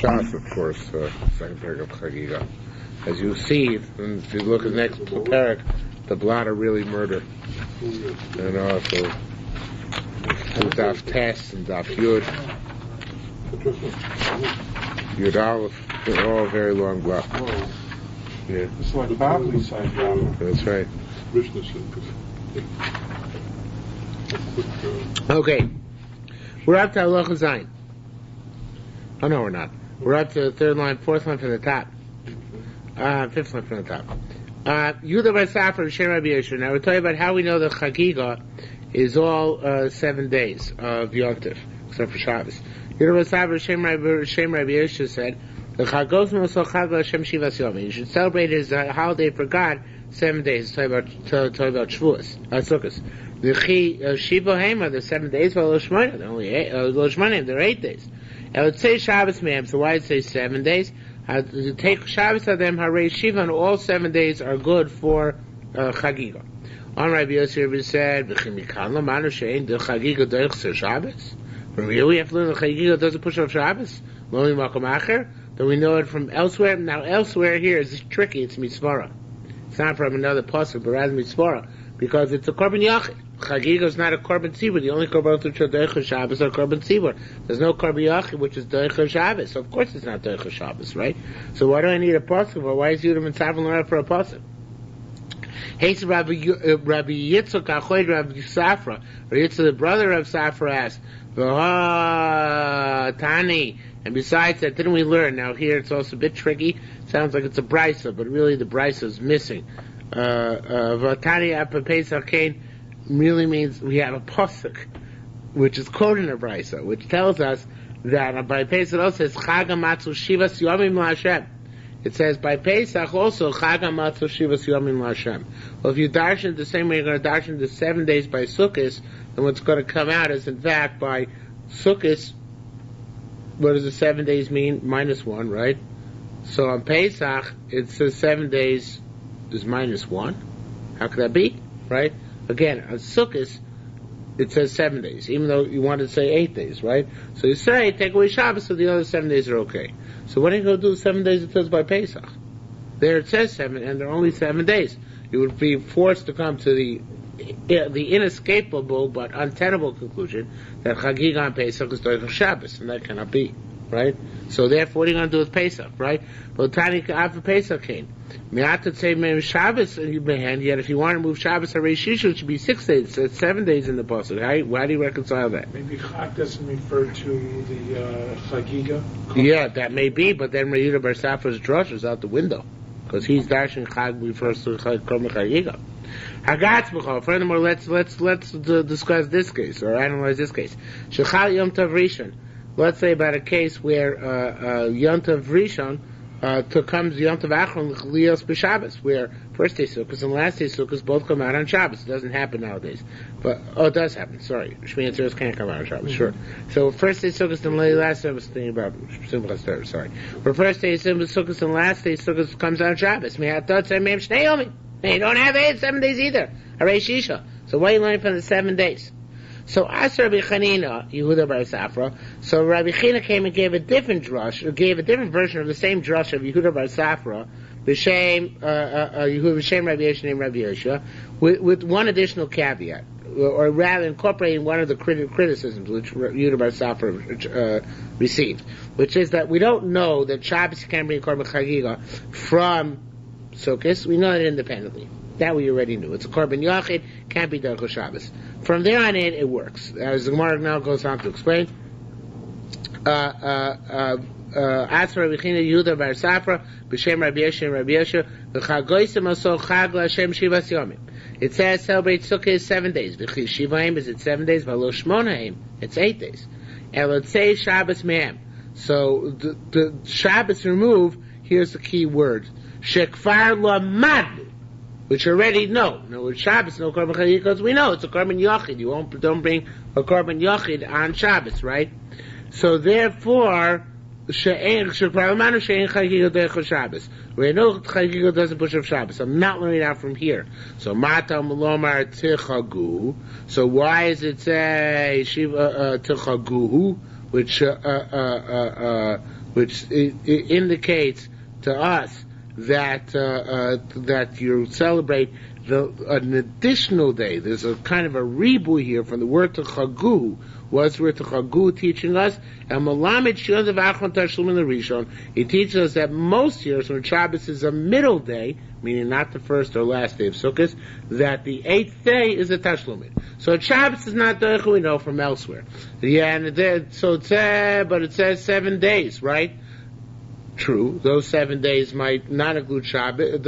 Shas, of course, second parak of Chagigah. As you see, if you look at the next parak, the blot are really murder. And also, Daf Tes and Daf Yud, Yud Aleph, they're all very long blot. Yeah. It's like Bavli side drama. That's right. Okay. We're up to Halacha Zayin. Oh no, we're not. We're up to the third line, fourth line from the top. Fifth line from the top. Yehuda bar Safra, Shem Rabbi Yeshua. Now we're talking about how we know the Chagigah is all 7 days of Yontif, except for Shabbos. Yehuda bar Safra, Shem Rabbi Yeshua said, the Chagos Mosol Chag Hashem Shivas Yom. You should celebrate his holiday for God 7 days. Talking about Shavuos, Sukkos. The Shiva Hema, the 7 days. Well, Loshmanim, they're only 8. They're 8 days. I would say Shabbos, ma'am. So why did it say 7 days? To take Shabbos of them, Harei Shiva, and all 7 days are good for Chagigah. On Rabbi Yosef said, "V'chimikan lamanu shein the Chagigah doichser Shabbos." From here we have to learn the Chagigah doesn't push off Shabbos. Lo makom acher. Then we know it from elsewhere. Now elsewhere here is tricky. It's mitzvara. It's not from another pasuk, but rather mitzvara, because it's a korban yachid. Chagigah is not a korban tzibur. The only korban which are doicher Shabbos are korban tzibur. There's no korban yachid which is doicher Shabbos. So of course it's not doicher Shabbos, right? So why do I need a pasuk? Or why is Yudim and Tzavon learning for a pasuk? Hey, so Rabbi Yitzchak Achoid Rabbi Safra, or Yitzchak the brother of Safra asked, Tani. And besides that, didn't we learn? Now here it's also a bit tricky. Sounds like it's a brisa, but really the brisa is missing. Vatani Apa Pesach Kain really means we have a pasuk, which is quoted in a brisa, which tells us that by Pesach it also says Chag HaMatzos Shivas Yomim LaHashem. It says by Pesach also Chag HaMatzos Shivas Yomim LaHashem. Well, if you darshan the same way you're going to darshan the 7 days by Sukkos, then what's going to come out is in fact by Sukkos. What does the 7 days mean? -1, right? So on Pesach, it says 7 days is -1. How could that be? Right? Again, on Sukkot, it says 7 days, even though you wanted to say 8 days, right? So you say, take away Shabbos, so the other 7 days are okay. So what are you going to do 7 days it says by Pesach? There it says 7, and there are only 7 days. You would be forced to come to the inescapable but untenable conclusion that Chagigah on Pesach is doicher Shabbos, and that cannot be, right? So therefore, what are you going to do with Pesach, right? Well, Tani after Pesach came, Mi'atat say Mem Shabbos in your hand. Yet if you want to move Shabbos Harei Shishu, it should be 6 days. It's 7 days in the pasuk. How do you reconcile that? Maybe Chag doesn't refer to the Chagigah. Yeah, that may be, but then Yehuda bar Safra's drush is out the window because he's dashing Chag refers to Korban Chagigah. Furthermore, let's discuss this case or analyze this case. Shechal Yom Tov Rishon. Let's say about a case where Yom Tov Rishon comes Yom Tov Achron Lios b'Shabbos, where first day Sukkos and last day Sukkos both come out on Shabbos. It doesn't happen nowadays, but it does happen. Sorry, Shmini Atzeres can't come out on Shabbos. Sure. So first day Sukkos and last day I was thinking about Simchas Torah. Sorry, for first day Sukkos and last day Sukkos comes out on Shabbos. You don't have 7 days either. Harei Shisha. So why are you learning from the 7 days? So as Rabbi Chanina, Yehuda bar Safra, so Rabbi Chanina came and gave a different drush, or gave a different version of the same drush of Yehuda bar Safra, B'Shem Rabbi Yeshua named Rabbi Yeshua, with one additional caveat, or rather incorporating one of the criticisms which Yehuda bar Safra received, which is that we don't know that Shabbos can bring Korban Chagigah from Sukkos. We know it independently. That we already knew. It's a korban yachid, can't be doicher Shabbos. From there on in, it works. As the Gemara now goes on to explain. As for Rabbi China Yehuda bar Safra, b'Shem Rabbi Yeshua, Rabbi Yeshua, v'chagoysim also chag l'Hashem shivas yomim. It says celebrate Sukkot 7 days. V'chi shivaim is it 7 days? V'lo shmonaim, it's 8 days. Elotzei Shabbos me'em. So the Shabbos remove. Here's the key word. Shekfar lamad, which already know. Now with Shabbos, no korban chagigah, because we know it's a korban yachid. You don't bring a korban yachid on Shabbos, right? So therefore, shekfar lamad she'en chagigah doicher Shabbos. We know chagigah doesn't push off Shabbos. I'm not learning out from here. So mata melomar tichagu. So why does it say shiva tichagu, which which indicates to us that that you celebrate an additional day. There's a kind of a ribu here from the word to chagu. What's the word to chagu teaching us? And Malamed Shion Devachon Tashlum in the Rishon. He teaches us that most years when Shabbos is a middle day, meaning not the first or last day of Sukkot, that the 8th day is a Tashlumin. So Shabbos is not the we know from elsewhere. Yeah, and it says 7 days, right? True, those 7 days might not include Shabbos.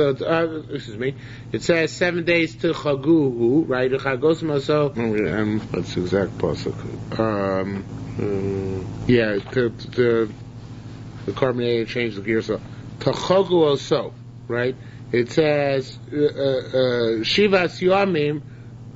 It says 7 days to Chaguhu, right? What's the exact pasuk? The carbonated change the gear. So to Chagu also, right? It says Shivas Yomim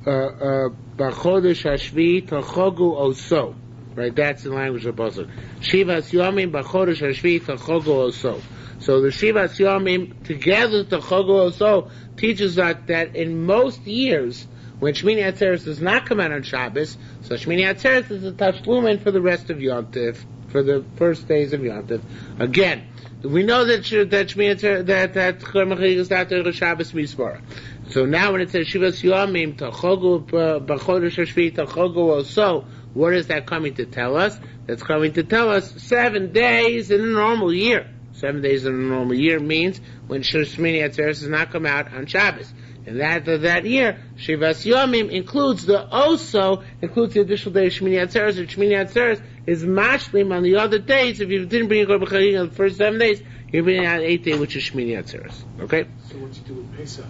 B'chodesh Hashvi to Chagu also. Right, that's the language of pasuk. Shivas Yomim b'chodesh hashvi tachogu oso. So the Shivas Yomim together tachogu oso teaches us that in most years when Shmini Atzeres does not come out on Shabbos, so Shmini Atzeres is a tashlumin for the rest of Yom Tov, for the first days of Yom Tov. Again, we know that Shmini Atzeres that Chormachig is not the Shabbos Mispara. So now when it says Shivas Yomim tachogu b'chodesh hashvi tachogu oso, what is that coming to tell us? That's coming to tell us 7 days in a normal year. 7 days in a normal year means when Shmini Atzeres does not come out on Shabbos. And that year, Shivas Yomim includes the additional day of Shmini Atzeres. And Shmini Atzeres is mashlim on the other days. If you didn't bring a Korban Chagigah on the first 7 days, you're bringing out 8th day, which is Shmini Atzeres. Okay? So what do you do with Pesach,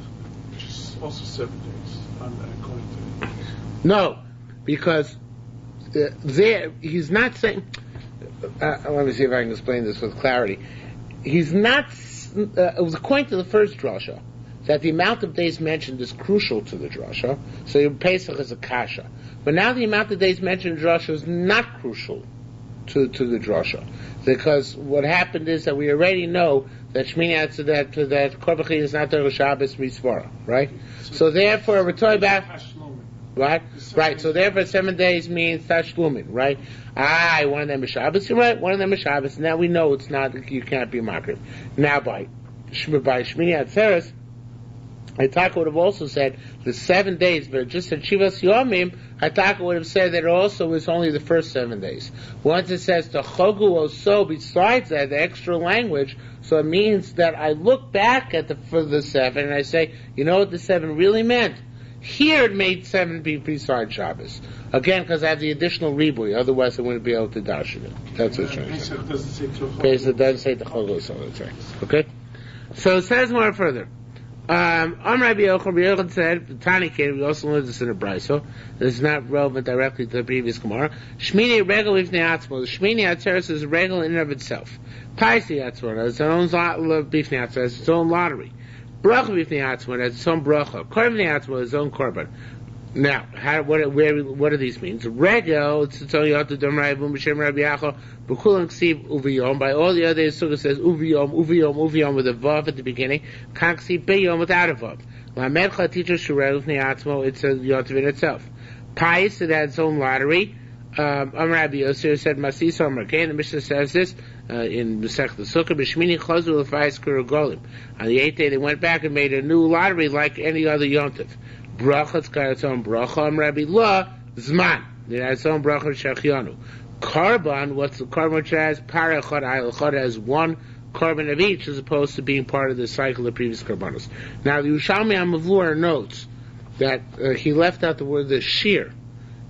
which is also 7 days, according to... No, because there, he's not saying. Let me see if I can explain this with clarity. He's not. It was according to the first drasha that the amount of days mentioned is crucial to the drasha. So your Pesach is a kasha, but now the amount of days mentioned in drasha is not crucial to the drasha, because what happened is that we already know that Shmini Atzeres that Korban Chagigah is not the Shabbos Mitzvah, right? So therefore, we're talking about. Right? Right. So therefore 7 days means Tashlumin, right? One of them is Shabbos, you're right, one of them is Shabbos. Now we know it's not, you can't be makriv. Now by Shmini Atzeres, Hataka would have also said the 7 days, but just at Shivas Yomim, Hataka would have said that it also is only the first 7 days. Once it says to Chogu Oso, besides that, the extra language, so it means that I look back at for the 7 and I say, you know what the 7 really meant? Here it made 7 be beside Shabbos. Again, because I have the additional ribui, otherwise I wouldn't be able to dash it. That's what it's trying to say. Pesach doesn't say the Chol so that's right. Okay? So it says more further. Rabbi Yochanan said, Tani Kid, we also learned this in a Braiso. This is not relevant directly to the previous Gemara. Shmini Regel Ifnei Atzmo. The Shmini Atzeres is a regel in and of itself. Paisi Atzmo, it's its own lottery. Bracha b'ifnei atzmo, that's its own bracha. Korban b'ifnei atzmo, its own korban. Now, what do these mean? Regel, it's its own yot d'am ra'avum b'shem Rabbi Yacha b'kulam ksiv uviyom. By all the other sukkah says uviyom with a vav at the beginning. Kan ksiv b'yom without a vav. La'medcha teacher shurel b'ifnei atzmo, it's a yot in itself. Pais, it has its own lottery. Rabbi Yosef said Masisa Amrakein. The Mishnah says this in Masech the Sukkah. B'Shmini Chazul L'Fayis Kurogolim. On the 8th day, they went back and made a new lottery like any other yontif. Bracha, it's got its own bracha. Rabbi La Zman. It has its own bracha Shechianu. Karban, what's the karban which has? Parachad Ayalchad has one carbon of each, as opposed to being part of the cycle of previous karbanos. Now, the Yerushalmi Amavur notes that he left out the word the shiur.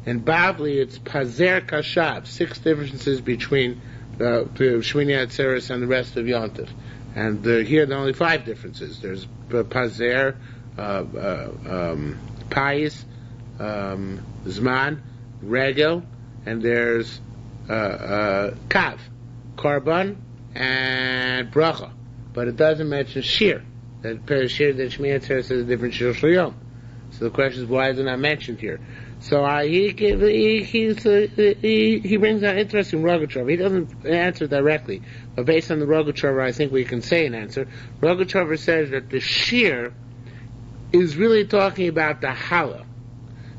And Bavli, it's Pazer Kashav, 6 differences between the Shmini Atzeres and the rest of Yontif. And here there are only 5 differences. There's Pazer, Pais, Zman, Regel, and there's Kav, Karban, and Bracha. But it doesn't mention shiur. That shiur that Shmini Atzeres is a different shiur for Yom. So the question is, why is it not mentioned here? So he brings out interesting Rogachover. He doesn't answer directly, but based on the Rogachover, I think we can say an answer. Rogachover says that the shiur is really talking about the halal.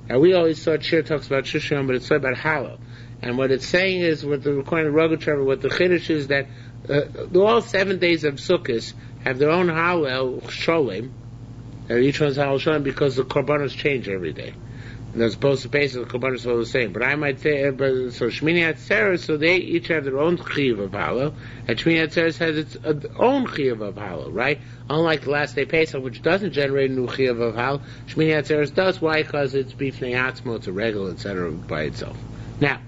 Now we always thought shiur talks about Shushan, but it's about halal. And what it's saying is, with the according to Rogachover, what the chiddush is that all 7 days of Sukkot have their own Hallel Sholem, and each one's Hallel Sholem because the Korbanos change every day. And as opposed to Pesach, the Korbanos are all the same. But I might say, so Shmini Atzeres, so they each have their own Chiyuv of Hallel, and Shmini Atzeres has its own Chiyuv of Hallel, right? Unlike the last day Pesach, which doesn't generate a new Chiyuv of Hallel, Shmini Atzeres does. Why? Because it's Bifnei Atzmo, it's a regal, etc. by itself. Now,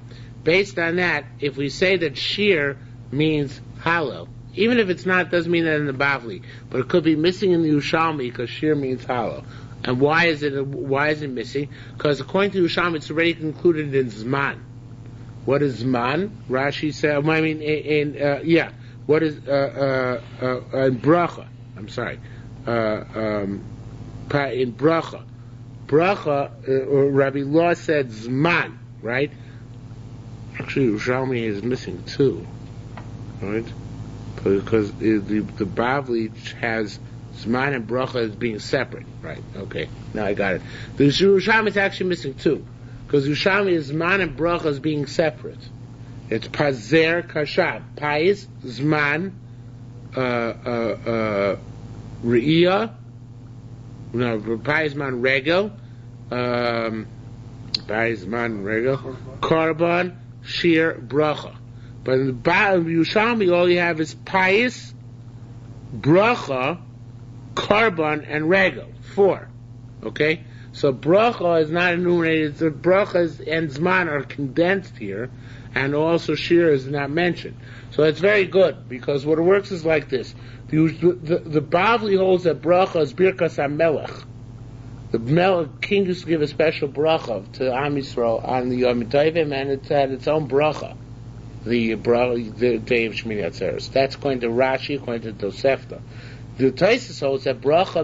based on that, if we say that shiur means Hallel, even if it's not, doesn't mean that in the Bavli, but it could be missing in the Yerushalmi because shiur means Hallel. And why is it missing? Because according to Yerushalmi, it's already concluded in Zman. What is Zman? Rashi said, what is, in Bracha, I'm sorry, in Bracha. Bracha, Rabbi Law said Zman, right? Actually, Yerushalmi is missing too, right? Because the Bavli has Zman and Bracha as being separate, right? Okay, now I got it. The Yerushalmi is actually missing too, because Yerushalmi is Zman and Bracha as being separate. It's Pazer Kashab, Pais, Zman, Re'iyah, no, Pais Zman Regel, Pais Zman Regel, Korban, shiur, Bracha. But in the Yerushalmi, all you have is Pais, Bracha, Korban, and Regel. 4. Okay? So Bracha is not enumerated. The Brachas and Zman are condensed here, and also shiur is not mentioned. So it's very good, because what it works is like this. The Bavli holds that Bracha is Birkas HaMelech. The king used to give a special bracha to Am Yisrael on the Yom Tovim, and it had its own bracha. The day of Shmini Atzeres. That's going to Rashi, according to Tosefta. The Tosefta holds that bracha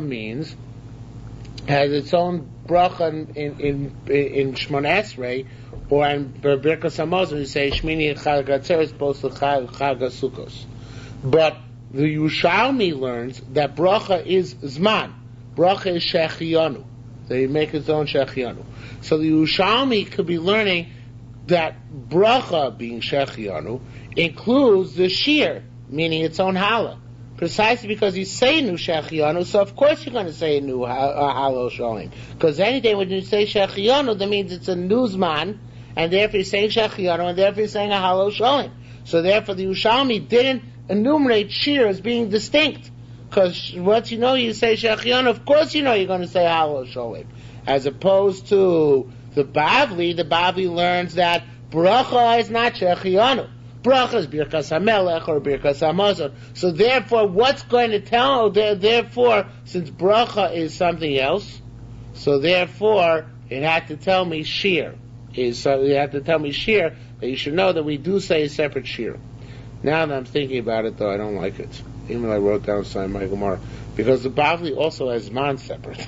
has its own bracha in Shmon Esrei, or in Birkas Hamazon, you say Shmini Chag Atzeres, both the Chag Sukkos. But the Yerushalmi learns that bracha is Zman. Bracha is Shechianu. They make its own Shechianu. So the Yerushalmi could be learning that bracha, being Shechianu, includes the shiur, meaning its own Hallel. Precisely because you say new Shechianu, so of course you're going to say a new Hallel Sholem. Because any day when you say Shechianu, that means it's a new Zman, and therefore you're saying Shechianu, and therefore you're saying a Hallel Sholem. So therefore the Yerushalmi didn't enumerate shiur as being distinct. Because once you say Shechianu, of course you know you're going to say Hallel Sholem. As opposed to the Bavli learns that bracha is not Shechianu. Bracha is Birkas HaMelech or Birkas HaMazon. So therefore, what's going to tell? Therefore, since bracha is something else, so therefore it had to tell me shiur. It had to tell me shiur, that you should know that we do say a separate shiur. Now that I'm thinking about it, though, I don't like it. Even though I wrote down Simon My Gemara, because the Bavli also has Zman separate.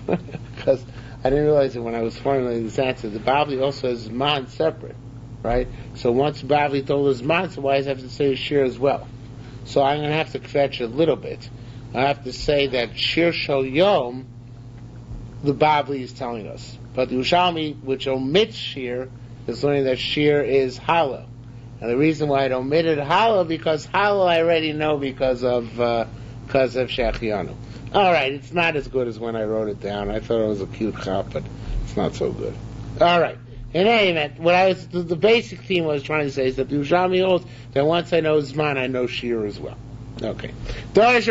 Because I didn't realize it when I was formulating this answer. The Bavli also has Zman separate, right? So once Bavli told us Zman, so why does it have to say shiur as well? So I'm going to have to fetch a little bit. I have to say that shiur shel yom, the Bavli is telling us. But the Yerushalmi, which omits shiur, is learning that shiur is Hallel. And the reason why it omitted Hallel, because Hallel I already know because of Shechianu. All right, it's not as good as when I wrote it down. I thought it was a cute chop, but it's not so good. All right. In any event, the basic theme I was trying to say is that the Yerushalmi holds that once I know Zman, I know shiur as well. Okay. Dorish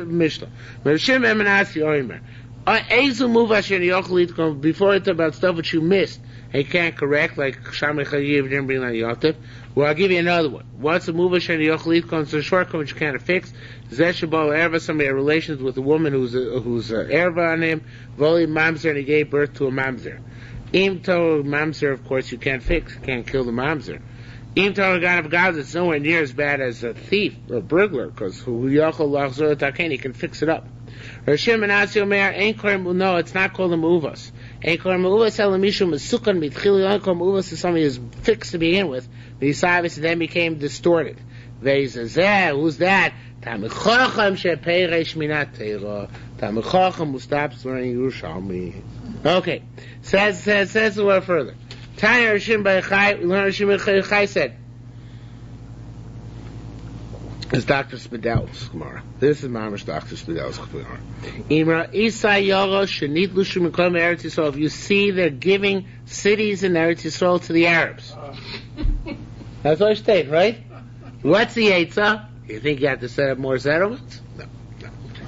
Mishnah. Mershim Emanasi Oimer. Ezu move asher yochel before it about stuff which you missed and you can't correct, like Yerushalmi Chagigah didn't bring on Yotif. Well, I'll give you another one. What's a move asher yochel it's a shortcut which you can't fix. Zeshabal erva, somebody had relations with a woman who's erva on him. Voli mamzer, and he gave birth to a mamzer. Im to mamzer, of course, you can't fix. You can't kill the mamzer. Im to God of God, it's nowhere near as bad as a thief or a burglar, because who yochel lachzor taken, he can fix it up. Rashim and Asi Omer, no, it's not called a muvas. Ain't called a muvas, elamishu mesukan mitchili, only called muvas is something is fixed to begin with, but he saw this and then became distorted. Veizazeh, who's that? Tamichacham sheperesh minat teira. Tamichacham who stops learning Yerushalmi. Okay, says the word further. Tanya Rashim by Chai, we learn Rashim by Chai said, It's Dr. Spidel's Gemara. This is Mamish Dr. Spidel's Gemara. Imra Isa Yoro Shenit Lushim Mikom Eretz Yisrael. If you see they're giving cities in Eretz Yisrael to the Arabs. That's what I stated, right? What's the Eitzah? You think you have to set up more settlements? No.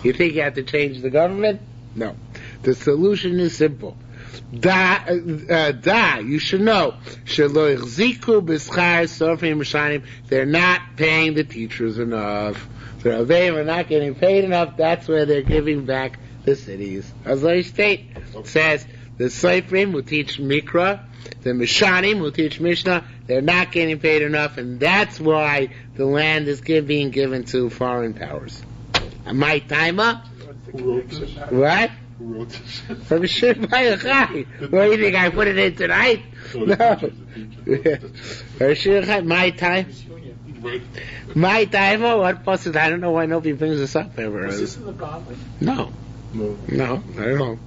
You think you have to change the government? No. The solution is simple. You should know. They're not paying the teachers enough. They are not getting paid enough. That's where they're giving back the cities. As I state, it says the Seifrim will teach Mikra, the Mishanim will teach Mishnah. They're not getting paid enough, and that's why the land is being given to foreign powers. My timer? What? Who wrote this? From Shir Bayachai. What do you think? I put it in tonight? No. My time. My time. What pasuk? I don't know why nobody brings this up ever. Is this in the Bible? No, I don't know.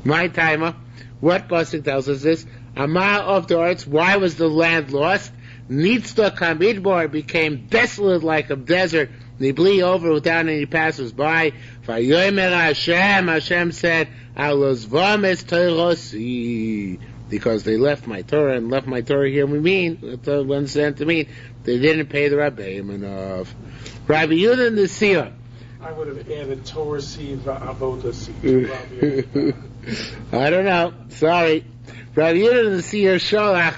My timer. What pasuk tells us this? Amar of the arts. Why was the land lost? Nitzta Kamidbar became desolate like a desert. Nibli over without any passers-by. Vayomer Hashem said, Alos vames Teirosi. Because they left my Torah, and left my Torah here we mean, understand to mean, they didn't pay the Rabbeim enough. Rabbi Yehuda and the Seer. I would have added Torah seed, Avoda seed. I don't know. Sorry. Rabbi Yehuda and the Seer Sholach.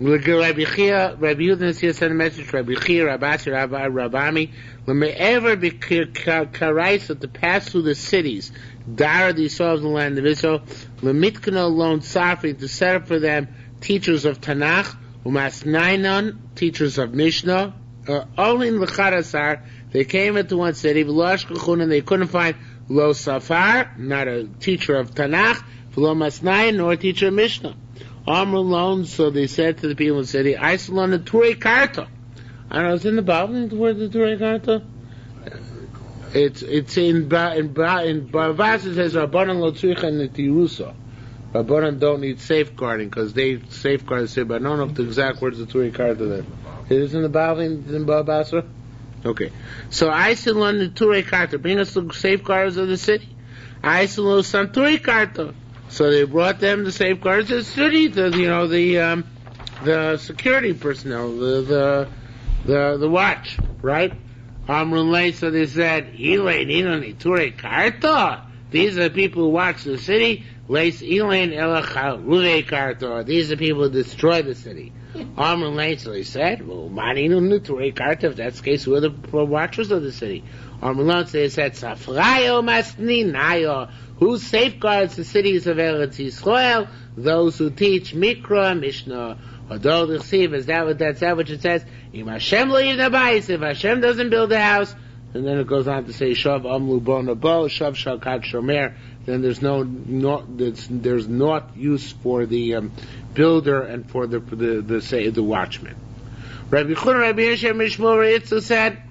Rabbi Yehuda and the Seer sent a message to Rabbi Chia, Rabbi Rabami. When they ever be karaisa to pass through the cities, Dara the Yisrael in the land of Israel, Lemitkana loan Safri to set up for them teachers of Tanakh, Umasnainon, teachers of Mishnah, only in L'chadasar, they came into one city, and they couldn't find Lo Safar, not a teacher of Tanakh, Lo Masnain, nor a teacher of Mishnah. Amr loan, so they said to the people in the city, Isolon the Turei Karta. I don't know, it's in the Bible, the word the Turei Karta? It's in Bavas, it says, Rabbanan lo tzricha netirusa. Rabbanan don't need safeguarding, because they safeguard the city, but I don't know if the exact words of Turei Karta there. It is in the Bible, in Bavas? Okay. So, Isolon the Turei Karta, bring us the safeguards of the city. Isolon san Turei Karta. So they brought them the safeguards of the city, the security personnel, the watch, right? So they said, these are the people who watch the city. These are people who destroy the city. So they said, well, if that's the case, who are the watchers of the city? So they said, who safeguards the cities of Eretz Yisrael? Those who teach Mikra, Mishnah. Is that what it says? If Hashem doesn't build a house, and then it goes on to say, Shav Amlu Bonabo, Shav Shalkat Shomer, then there's there's not use for the builder and for the watchman. Rabbi Chun, Rabbi Yishem Mishmur Itzu said,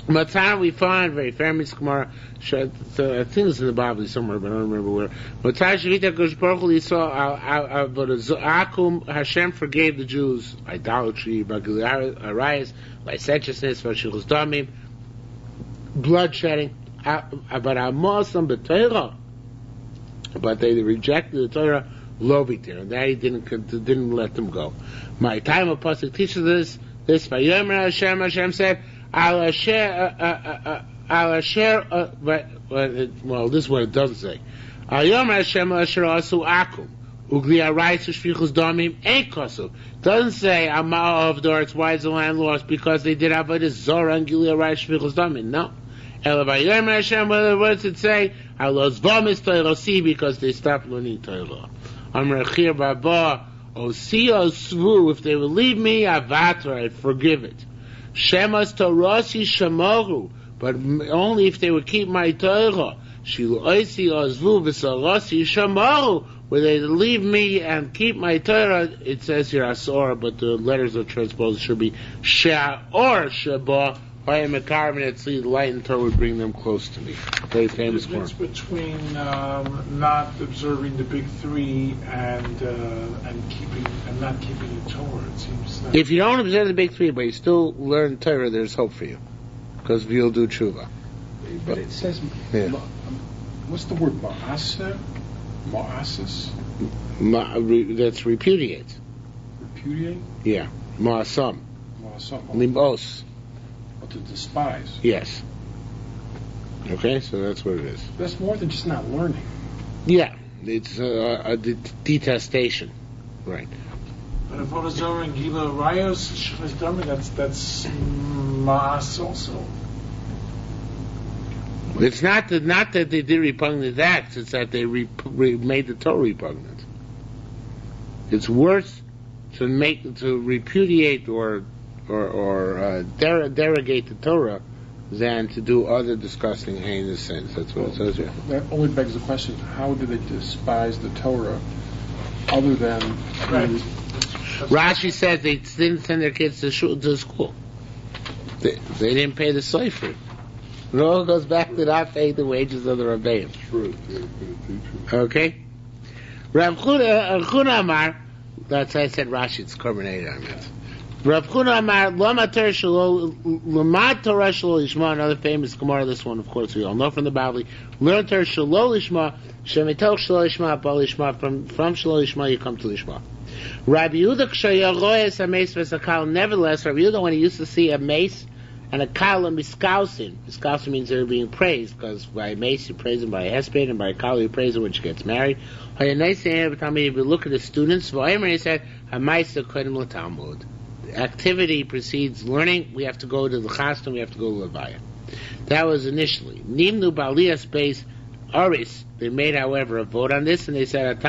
Matzah we find very famous Gemara. I think it's in the Bible somewhere, but I don't remember where. Matzah Shavita Kosh Baruch Hu saw Akum Hashem forgave the Jews idolatry, arayas, licentiousness, v'shilus damim, bloodshedding. But Amosam b'Torah, but they rejected the Torah. Lo b'Torah, and that he didn't let them go. My time of pasuk teaches this. Vayomer Hashem said, well, this is what it doesn't say. Doesn't say of Doritz, why is the land lost? Because they did avodah zora and Gilead Rai Shvichus Damim. No. What does it say? Because they stopped learning Torah. If they will leave me, I'd forgive it. Shemas Torasi Shemoru, but only if they would keep my Torah. Shilu Oisi Ozvu V'Sarasi Shemoru, where they leave me and keep my Torah. It says here Asora, but the letters are transposed. It should be Sha'or Sheba. I am a carbon. The light and Torah would bring them close to me. Very famous one. The difference between not observing the big three and not keeping the Torah. It seems. If you don't observe the big three, but you still learn Torah, there's hope for you. because you'll do tshuva. But it says, Yeah. what's the word, ma'aseh? Ma'asis? That's repudiate. Repudiate? Yeah. Ma'asam. Ma'asam. Limos. Or to despise. Yes. Okay, so that's what it is. That's more than just not learning. Yeah, it's a detestation. Right. But if what is over in Gila Rayos, Shechus Dami, that's Ma'as also. It's not that they did repugnant acts, it's that they made the Torah repugnant. It's worse to repudiate or derogate the Torah than to do other disgusting, heinous sins. That's what it says here. That only begs the question, how do they despise the Torah other than... Right. Rashi says they didn't send their kids to school. They didn't pay the sofer. It all goes back to not paying the wages of the Rebbeim. Okay? Rav Chuna Amar, that's why I said Rashi, it's carbonated on that. Rav Chuna Amar, Lama Torah Shelo Lishma, another famous Gemara, this one, of course, we all know from the Bavli. Learn Torah Shelo Lishma, Shemitoch Shelo Lishma, Ba Lishma, from Shelo Lishma, you come to Lishma. Rabbi Yehuda Kshayaroyes HaMeis V'Sakal, nevertheless, Rabbi Yehuda, when he used to see a mace and a kal and miskausin means they're being praised, because by mace you praise them, by hesped, and by kal you praise them when she gets married. If you look at the students, he said, activity precedes learning. We have to go to the chaston, we have to go to Levaya. That was initially. Nimnu Balias base Aris. They made, however, a vote on this, and they said,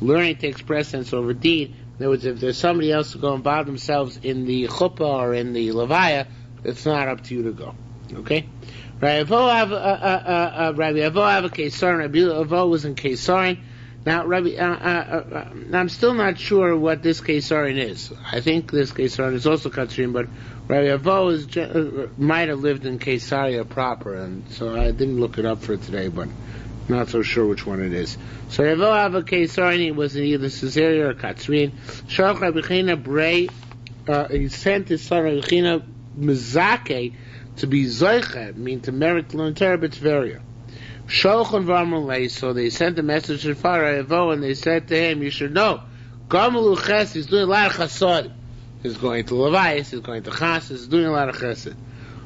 learning takes precedence over deed. In other words, if there's somebody else to go involve themselves in the chuppah or in the levaya, it's not up to you to go. Okay? Rabbi Avo have a Kesarin. Rabbi Avo was in Kesarin. Now, I'm still not sure what this Kesarin is. I think this Kesarin is also Katrin, but Rabbi Avo might have lived in Caesarea proper, and so I didn't look it up for today, but not so sure which one it is. So Rabbi Avo Kesarin was in either Caesarea or Katrin. Shalach Rabbi China Brei, he sent his son Rabbi China Mizake to be Zoicha, mean to merit to learn Torah B'Tveria. Sholchan v'amrulei, so they sent a message to Pharaoh Evo, and they said to him, you should know, Gamalu Ches, he's doing a lot of chasad. He's going to Levias, he's going to Chas, he's doing a lot of chesed.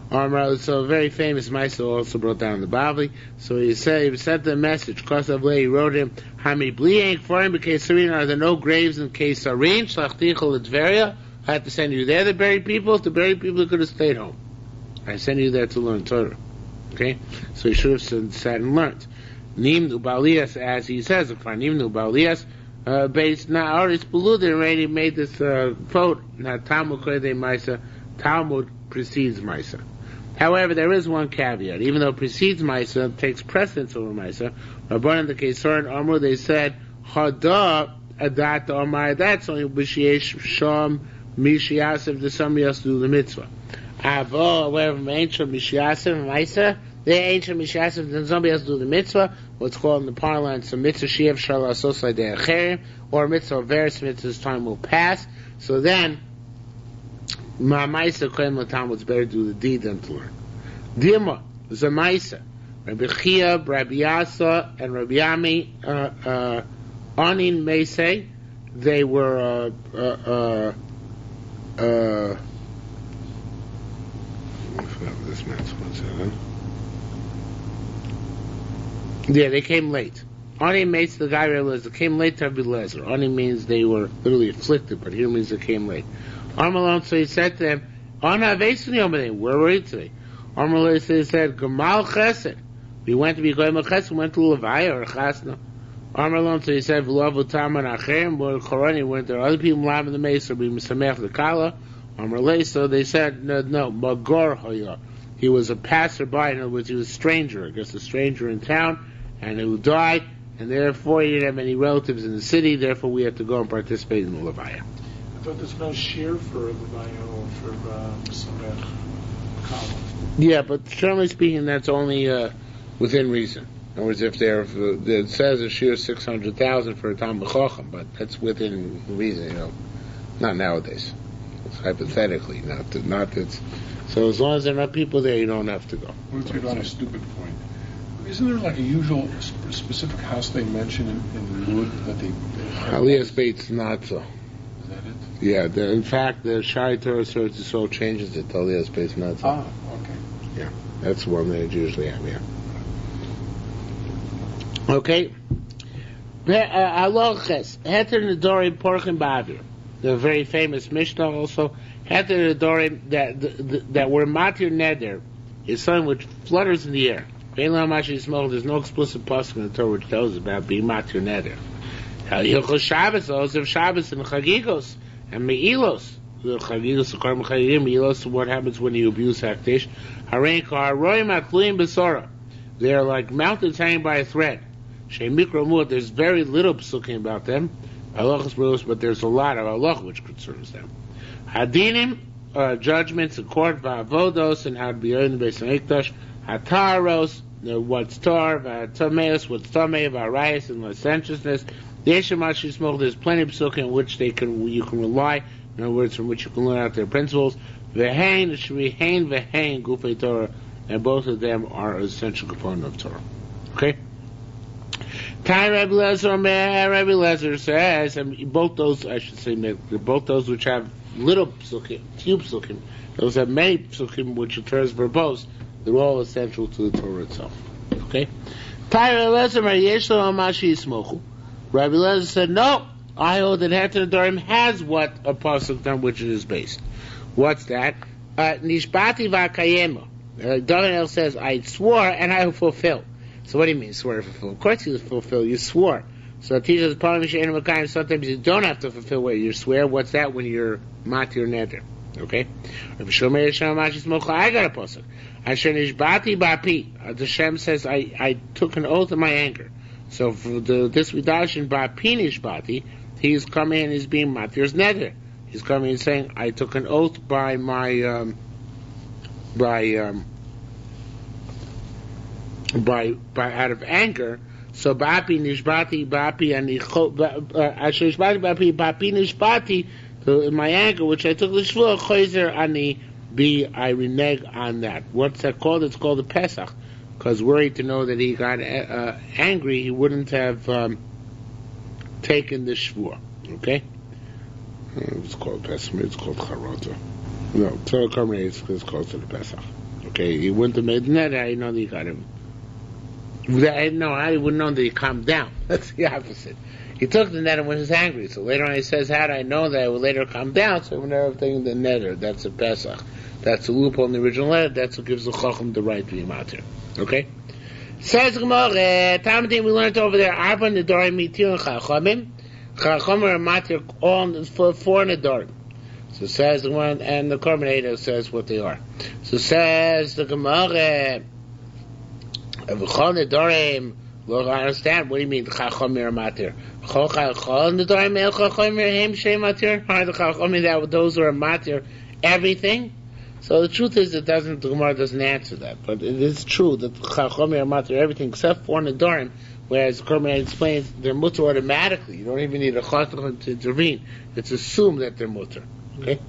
So a very famous Maisa also brought down the Bavli. So he sent the message, he wrote him, Hami Bliyank for him, Kesarin, are there no graves in Kesarin? Shlachtichel Tveria, I have to send you there to bury people. If to bury people, you could have stayed home. I send you there to learn Torah. Okay? So he should have sat and learned. Nimnu Balias, as he says, Nimnu Balias, based now, Aris Bulu, they already made this vote. Now, Talmud Kodesh Maisa, Talmud precedes Maisa. However, there is one caveat. Even though precedes Maisa, takes precedence over Maisa, Rabban and the Kesarin Amr, they said, Hada Adat Omar, that's only B'shiesh Sham Mishiasim to somebody else to do the mitzvah. Avo, however, ancient Mishiasim Maisa, they ancient Mishiasim, then somebody else do the mitzvah, what's called in the parlance a mitzvah Shiev Shala Asosai De'acherim, or a mitzvah Veris mitzvah's time will pass. So then, Ma'amaisa Kohen Latam, it's better to do the deed than to learn. Dima, Zamaisa, Rabbi Chia, Rabbi Yasa, and Rabbi Yami, Anin Meisei, they were, I forgot what this man's was. Yeah, they came late. Ani means the guy realized they came late to Rabbi Lezer. Ani means they were literally afflicted, but here means they came late. Armalon, so he said to them, Ana Vesini, where were you today? Armalon said, Gamal Chesed. We went to be Goyim Chesed, went to Levaya or Chasna. Armalon, so he said, V'lavu Taman Acherim, but Korani went there. Other people live in the Mesa, be Misamech the Kala. Armalon, so they said, no, Magor Hoya. He was a passerby, in other words, he was a stranger, I guess a stranger in town, and who died, and therefore he didn't have any relatives in the city, therefore we had to go and participate in the Levaya. I thought there's no shiur for Levaya or for Samech Kala. Yeah, but generally speaking, that's only within reason. In other words, if it says a shiur 600,000 for a Talmud Chacham, but that's within reason, not nowadays. It's hypothetically, not that So as long as there are not people there, you don't have to go. What if you're on a stupid point? Isn't there like a usual specific house they mention in Wood that they Aliyah's Beit's not so. Is that it? Yeah, in fact, the Shai Torah so changes it. Aliyah's Beit's not so. Ah, okay. Yeah, that's one they usually have, yeah. Okay. Aloches, Heter Nedorim Porchim Ba'avir. The very famous Mishnah also. Heter Nedorim, that were Matir Neder, is something which flutters in the air. There's no explicit pasuk in the Torah which tells us about being Matir Neder. Hilchos Shabbos, those of Shabbos and Chagigos and Me'ilos. The Chagigos, the Karm Chagigim, Me'ilos, what happens when you abuse Hakdish. Harein Ka'aroim Atluim Besora. They are like mountains hanging by a thread. There's very little psukim about them, but there's a lot of halach which concerns them. Hadinim, judgments in court, va'avodos, and how to be earned based on Ikdash, hataros, what's tar, va'tameos, what's tamei, va'arayis, and licentiousness. There's plenty of psukim in which you can rely, in other words, from which you can learn out their principles. V'hein, shrihein, v'hein, gufei Torah, and both of them are an essential component of Torah. Okay? Rabbi Lezer says, and both those, I should say, both those which have little psukim, few psukim, those have many psukim which occurs verbose, they're all essential to the Torah itself. Okay? Rabbi Lezer said, no, I hold that Heter Nedorim has what a pasuk on which it is based. What's that? Nishbati v'akayema. Daniel says, I swore and I will fulfill. So what do you mean, swear to fulfill? Of course you fulfill, you swore. So it teaches us, sometimes you don't have to fulfill what you swear. What's that when you're matir neder? Okay? I got a pasuk. Asher nishbati ba'pi. The Shem says, I took an oath in my anger. So for this Vidashin ba'pi nishbati, he's coming and he's being matir's neder. He's coming and saying, I took an oath by my, out of anger. So ba'pi nishbati asher nishbati ba'pi nishbati, in my anger which I took the shvur choizer ani bi, I renege on that. What's that called? It's called a Pesach, because worried to know that he got angry, he wouldn't have taken the shvur. Okay, it's called Pesach. It's called Charota. No, Torah Karmei is close to the Pesach. Okay, he wouldn't have made the net. I know that he got him. I wouldn't know that he calmed down. That's the opposite. He took the netter when he was angry. So later on he says, how did I know that I would later calm down? So I would never think the netter. That's a Pesach. That's a loophole in the original letter. That's what gives the Chacham the right to be matir. Okay? Says Gemara, Talmudim, we learned over there, Arba Nedarim Mitir and Chachamim. Chachamim are matir all four Nedarim. So says the one, and the Korban says what they are. So says the Gemara, I understand. What do you mean? Chachamim matir. Those who are matir everything. So the truth is, the Gemara doesn't answer that. But it is true that Chachamim are matir everything except for Nedarim. Whereas the Korban explains they're mutter automatically. You don't even need a Chacham to intervene. It's assumed that they're mutter. Okay.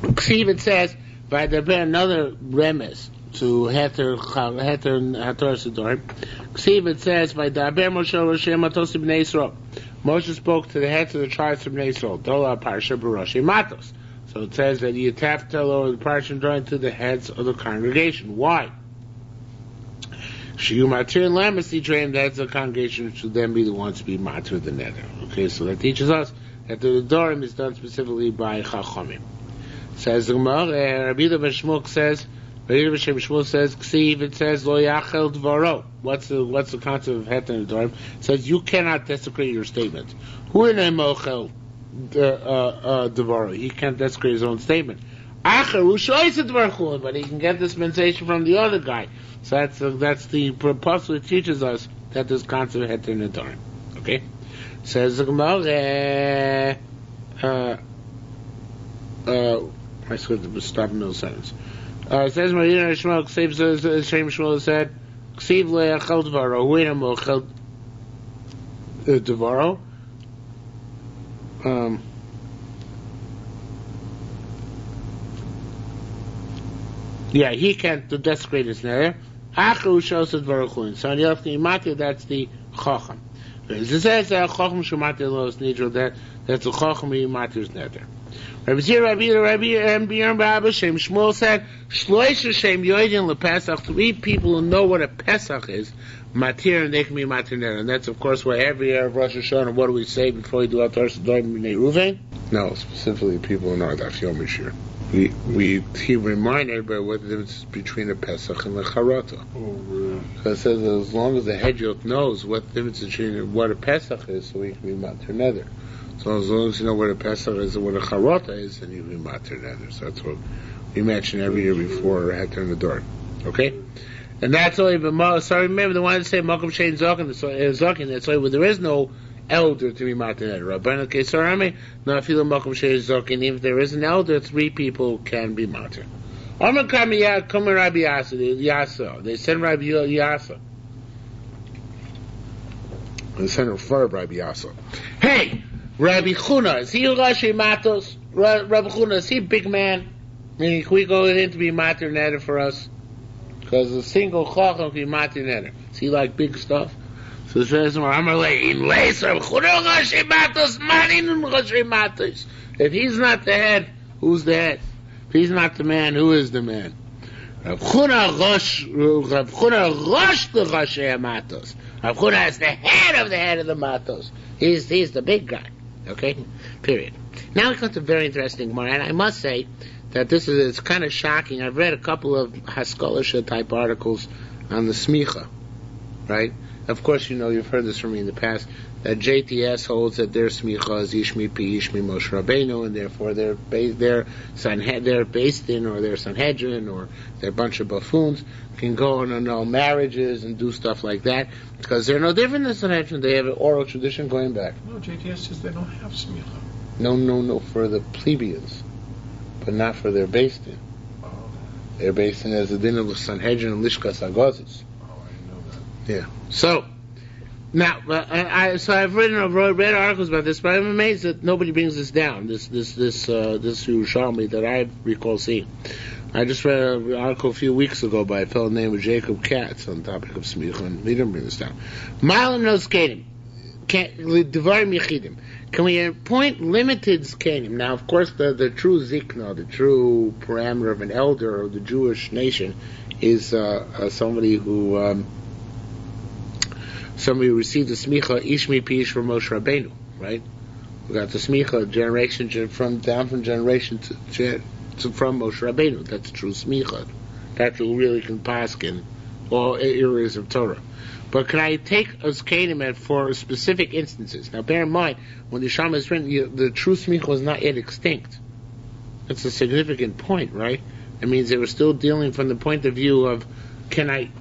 It says, by there be another remes to Heter Sidorim. It says, by Daber Moshe Roshei Matos Bnei Yisrael. Moshe spoke to the heads of the tribes of Bnei Yisrael. Dola Parsha Baroshei Matos. So it says that you have to tell over the Parsha drawing to the heads of the congregation. Why? Shiur Matir and Lamasi trained the heads of the congregation should then be the ones to be Matir the Neder. Okay, so that teaches us that the Nedarim is done specifically by Chachamim. Says the Gemara, Rabbi Shmuel says, Ksiv, it says, Lo Yachel Dvaro. What's the concept of Heter Nedarim? It says, you cannot desecrate your statement. Hu Einay Mochel Dvaro. He can't desecrate his own statement. Acher, Hu Shoyse Dvar, but he can get dispensation from the other guy. So that's the proposal that teaches us that this concept of Heter Nedarim. Okay? Says the Gemara, I should have stopped in those sentence. It says, Marina Shmuel, Ksiv says, Shem Shmuel said, Ksiv le'achel dvaro, hu einay mochel dvaro. Yeah, he can't desecrate his nether. Acharu shows the Baruch. So on the other thing, that's the Chacham. It says that Chacham Shematir Los Nidro, that's the Chacham Matir's nether. Rabbi Zir, Rabbi Abba Shem Shmuel said, Shloish Hashem Yoidin LePesach, 3 people who know what a Pesach is, Matir, and they can be Matir nether. And that's, of course, why every year of Rosh Hashanah, what do we say before we do our Torah Dorim B'nei Ruvain? No, specifically people who know Daf Yom Shir. He reminded everybody what the difference is between a Pesach and a Charata. Oh, really? So it says that as long as the Hedjot knows what the difference is between what a Pesach is, so he can be Matir nether. So as long as you know what a Pesach is and what a Charata is, then you can be Matir nether. So that's what we mention every year before I turn the door. Okay? And that's only, so remember the one that say Malcolm Shein Zokin, that's why there is no elder to be Matir nether. Rabban Kesarami, no feel Malcolm Shein Zokin, even if there is an elder, 3 people can be Matir. Amar Kamiyah, come Rabbi Yasa. They send Rabbi Yasa. They send her for Rabbi Yasa. Hey! Rabbi Chuna, is he Rashi Matos? Rabbi Chuna, is he a big man? Meaning, can we go in to be Matir nether for us? Because a single Chacham can be Matir nether. Is he like big stuff? So it says, if he's not the head, who's the head? If he's not the man, who is the man? Rav Chuna Rosh the Rosh Matos. Rav Chuna is the head of the Matos. He's the big guy. Okay? Period. Now we come to a very interesting more, and I must say that it's kind of shocking. I've read a couple of Haskalasha type articles on the Smicha, right? Of course, you've heard this from me in the past, that JTS holds that their Smicha is Ishmi Pi Ishmi Moshe Rabbeinu, and therefore they're based in, or they're Sanhedrin, or they're a bunch of buffoons, can go and annul marriages and do stuff like that, because they're no different than Sanhedrin. They have an oral tradition going back. No, JTS says they don't have Smicha. No, for the plebeians, but not for their based in. Oh. They're based in as a din of Sanhedrin and Lishkas Agazis. Oh, I didn't know that. Yeah. So, now, I've read articles about this, but I'm amazed that nobody brings this down, this Yerushalmi that I recall seeing. I just read an article a few weeks ago by a fellow named Jacob Katz on the topic of Smicha, and he didn't bring this down. Malam no Zkenim. Can we appoint limited Zkenim? Now, of course, the true Zikna, the true parameter of an elder of the Jewish nation, is somebody who received the Smicha Ishmi Pish from Moshe Rabbeinu, right? We got the Smicha generation from generation to from Moshe Rabbeinu. That's true Smicha. That's who really can paskin all areas of Torah. But can I take a Zkenim for specific instances? Now, bear in mind, when the Yerushalmi is written, the true Smicha was not yet extinct. That's a significant point, right? It means they were still dealing from the point of view of, if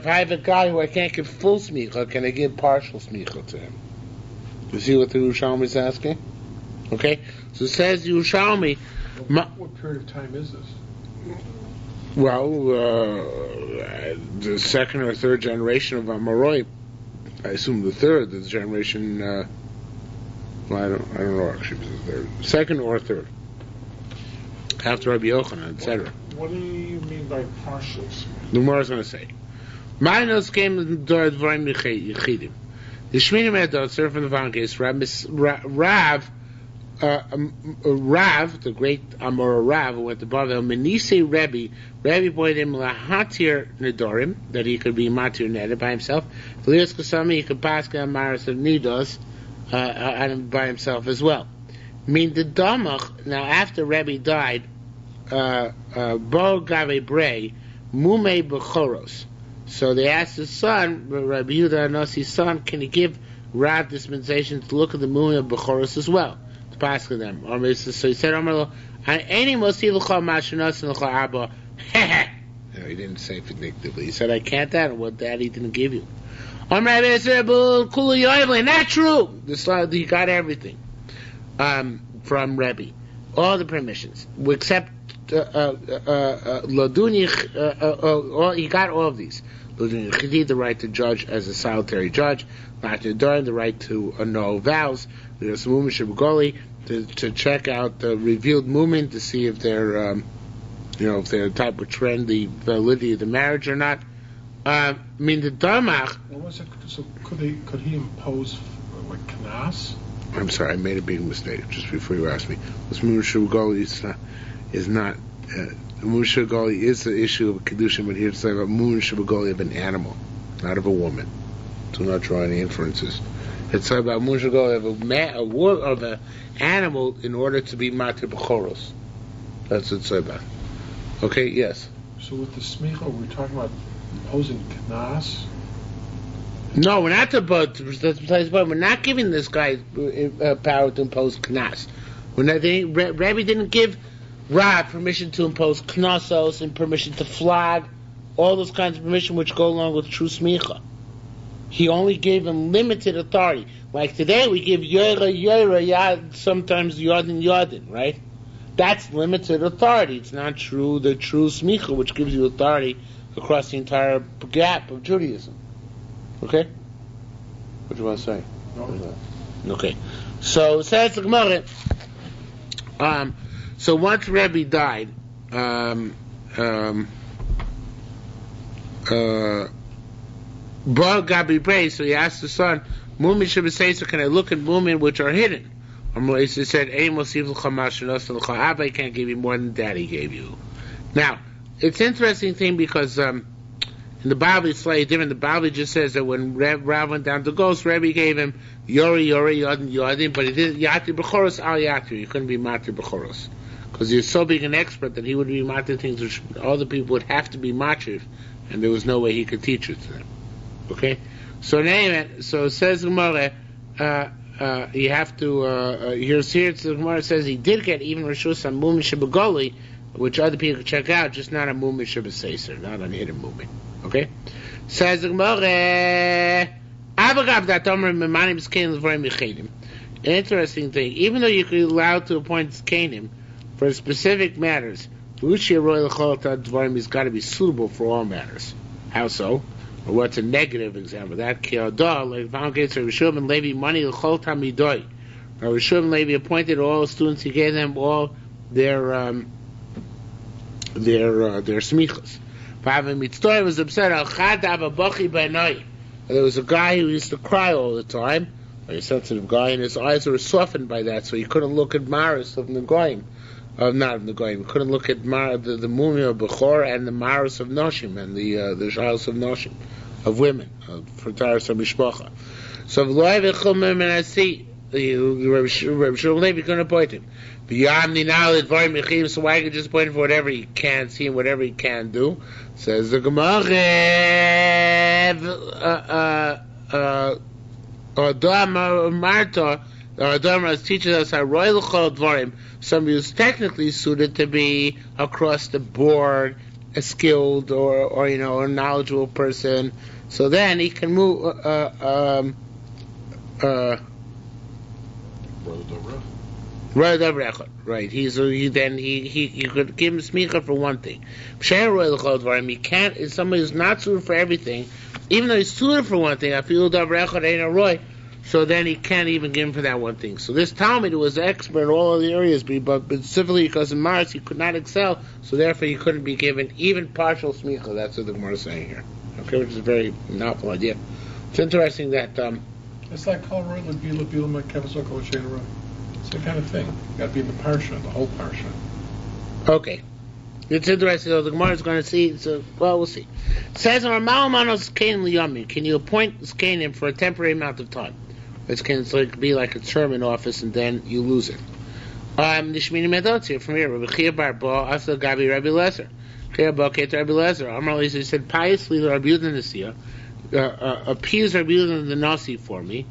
I have a guy who I can't give full Smicha, can I give partial Smicha to him? You see what the Yerushalmi is asking? Okay? So it says Yerushalmi. What period of time is this? Well, the second or third generation of Amaroi, I assume the third, the generation, I don't know actually, if it's the third. Second or third. After Rabbi Yochanan, etc. What do you mean by partials? The more I was going to say. Ma'inos came to the door of Dvarim Yechidim. The Shminim Edotzer from the following case, Rav, the great Amor Rav, who went to Bavel, Menise Rebbe pointed him Lahatir Nedorim, that he could be Matir Neder by himself. V'lios Kasami, he could pass Maris of Nidos by himself as well. Mean the Damach, now after Rebbe died, Bo Gave Brei, Mume Bechoros. So they asked his son, Rabbi Yehuda Anosi's son, can he give Rav dispensation to look at the Mume of Bechoros as well? Pass them. So he said, any no, he didn't say vindictively. He said, I can't that, what daddy didn't give you. Not true. He got everything from Rebbe. All the permissions. Except he got all of these. The right to judge as a solitary judge, not to during the right to annul vows, there's to check out the revealed movement to see if they're if they're the type of trend, the validity of the marriage or not. The damach. So could he impose like knas? I'm sorry, I made a big mistake just before you asked me. This Musha Goli is not. Musha Goli is the issue of kedushin, but here it's like a Musha Goli of an animal, not of a woman. Do not draw any inferences. It's about Musha Goli of an animal in order to be matir b'choros. That's what it's about. Okay, yes. So with the smicha, we're talking about imposing knas. No, we're not about. That's besides the point. We're not giving this guy power to impose knas. Rabbi didn't give Rav permission to impose knasos and permission to flog, all those kinds of permission which go along with true smicha. He only gave him limited authority. Like today, we give yad, sometimes yadin, right? That's limited authority. It's not true. The true smicha, which gives you authority across the entire gap of Judaism. Okay? What do you want to say? No. Okay. So says the Gemara. So once Rebbe died, Ba Gabi Bray, so he asked the son, Mumin Shabbat, can I look at Mumin which are hidden? He said, I can't give you more than Daddy gave you. Now, it's an interesting thing because in the Bible it's slightly different. The Bible just says that when Rav went down to Ghost, Rebbe gave him Yodin, but he did Yati B'choros al Yati. You couldn't be Matir B'choros. Because he was so big an expert that he would be Matir things which other people would have to be Matir, and there was no way he could teach it to them. Okay? So anyway, so it says Gemara, you have to, here the Gemara says he did get even Rishus on Mumin Shebagoli, which other people could check out, just not a Mumin Shebaseser, not on hidden Mumin. Okay? Says the Gemara, interesting thing, even though you could allow to appoint Kanim for specific matters, he's got to be suitable for all matters. How so? Or what's a negative example? That Kiyada, like found case of Yerushalmi Levi money l'chol tamidoi. Yerushalmi Levi appointed all students. He gave them all their smichas. Pavim Mitzdoy was upset. Al chad avabachi b'nai. There was a guy who used to cry all the time, a sensitive guy, and his eyes were softened by that, so he couldn't look at Maris of the Goyim. Not of the Goyim. He couldn't look at the Mumi of Bechor and the Maris of Noshim and the Shalos of Noshim, of women, for Taras of Mishpacha. So V'loy v'chol mem and I see Reb Shlomo Levi couldn't appoint him. B'yamni now the Dvarim Yechim, so why could just appoint him for whatever he can see and whatever he can do? Says the Gemara, Marta, Adama teaches us how royal dvarim, somebody who's technically suited to be across the board, a skilled or a knowledgeable person. So then he can move. Right. You could give him smicha for one thing. He can't. If somebody who's not suited for everything, even though he's suited for one thing, I feel davar ain't a roy. So then he can't even give him for that one thing. So this Talmud was an expert in all of the areas, but specifically because of Mars he could not excel, so therefore he couldn't be given even partial smicha. That's what the Gemara is saying here. Okay, which is a very novel idea. It's interesting that it's like Kol Roy L'Bila Bila Mekevasok L'Shein Roy. It's the kind of thing. You got to be in the parsha, the whole parsha. Okay. It's interesting though. The Gemara is going to see. So, well, we'll see. It says on Malamanos Kain Liyamin. Can you appoint Kanim for a temporary amount of time? It can be like a term in office, and then you lose it. Nishmini Medotzir from here. Rabbi Chia Bar Ba Asal Gabi Rabbi Lezer. Chia Ba Ket Rabbi Lezer. Amar Lezer said, "Piously Rabbi Yehuda Nasiya, appease Rabbi Yehuda the Nasi for me.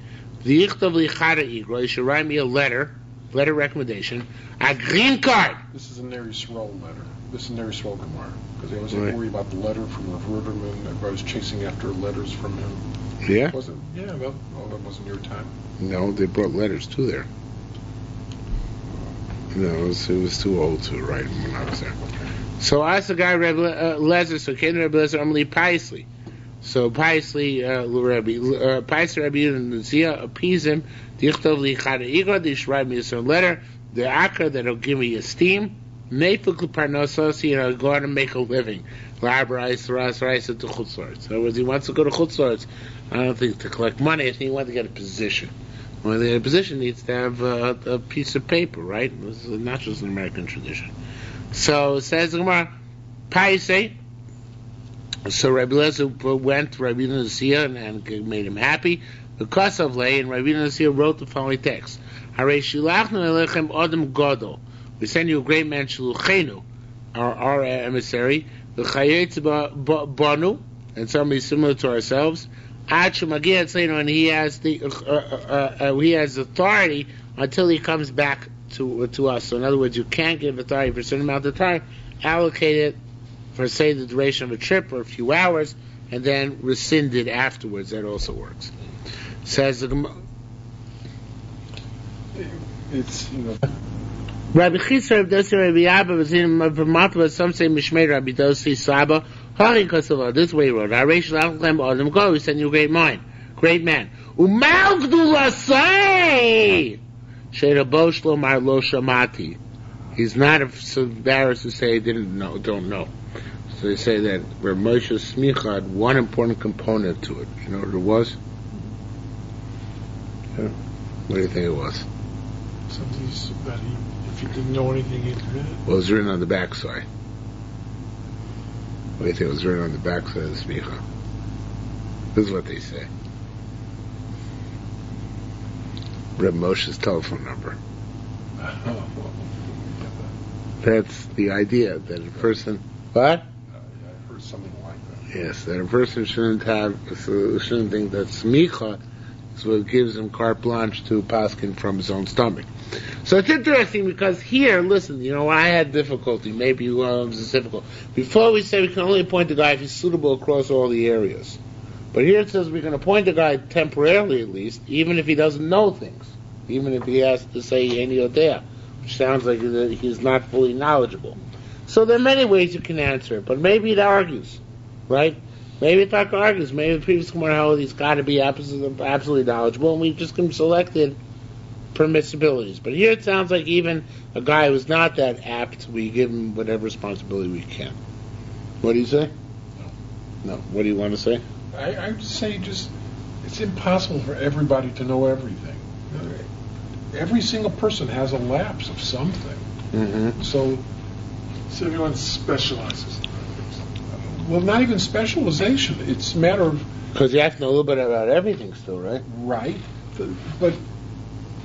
V'yichtav lichara igro. You should write me a letter recommendation, a green card." This is a Neri Sroll letter. This is Neri Sroll Gemara, because I was worried about the letter from Rav Ruderman. Everybody was chasing after letters from him. Yeah? Was it? Yeah, that wasn't your time. No, they brought letters too there. No, it was too old to write when I was there. So I asked the guy, Lezer, so came to Rabbi Lezer, I'm piously. So piously, piously Rabbi Yehuda appease him. Dichtov li chada igor, they should write me a certain letter. The akar that'll give me esteem. Nefuk Parnosos, going to make a living. Labrais, Ras, Raisa to Chutzlords. In other words, he wants to go to Chutzlords. I don't think to collect money. I think he wants to get a position. Well, the position needs to have a piece of paper, right? This is not just an American tradition. So it says Gemara, Paisei. So Rabbi Eliezer went to Rabbi Nasiya and made him happy. Because of Lay, and Rabbi Nasiya wrote the following text: Harei shilachnu elechem adam gadol. We send you a great man, Shaluchenu, our emissary, the Chayetz Banu, and somebody similar to ourselves. And he has he has authority until he comes back to us. So in other words, you can't give authority for a certain amount of time. Allocate it for, say, the duration of a trip or a few hours, and then rescind it afterwards. That also works. Says the it's, Rabbi Chisra, Rabbi Dosi, Rabbi Abba was in Vermont, some say Mishmei Rabbi Dosi Saba. Hari Kosovo. This way he wrote. Haresh Lachem Adam Go. We send you a great man. Umal Gdulasai. Sheda Bosh Lomar Lo Shamati. He's not so embarrassed to say he don't know. So they say that Rabbi Moshe Smicha had one important component to it. You know what it was? Yeah. What do you think it was? Something that if he didn't know anything, he admitted. Well, it was written on the backside. What do you think it was written on the backside of the Smicha? This is what they say. Reb Moshe's telephone number. That's the idea, that a person... What? I've heard something like that. Yes, that a person shouldn't think that Smicha is what gives him carte blanche to paskin from his own stomach. So it's interesting because here, listen, I had difficulty. Maybe it was difficult. Before we say we can only appoint the guy if he's suitable across all the areas. But here it says we can appoint the guy temporarily at least, even if he doesn't know things. Even if he has to say Yeni Yodea, which sounds like he's not fully knowledgeable. So there are many ways you can answer it, but maybe it argues, right? Maybe it argues. Maybe the previous Gemara held he's got to be absolutely knowledgeable, and we just selected permissibilities. But here it sounds like even a guy who's not that apt, we give him whatever responsibility we can. What do you say? No. What do you want to say? I would say it's impossible for everybody to know everything. Every single person has a lapse of something. Mm-hmm. So everyone specializes. Well, not even specialization. It's a matter of... Because you have to know a little bit about everything still, right? Right. But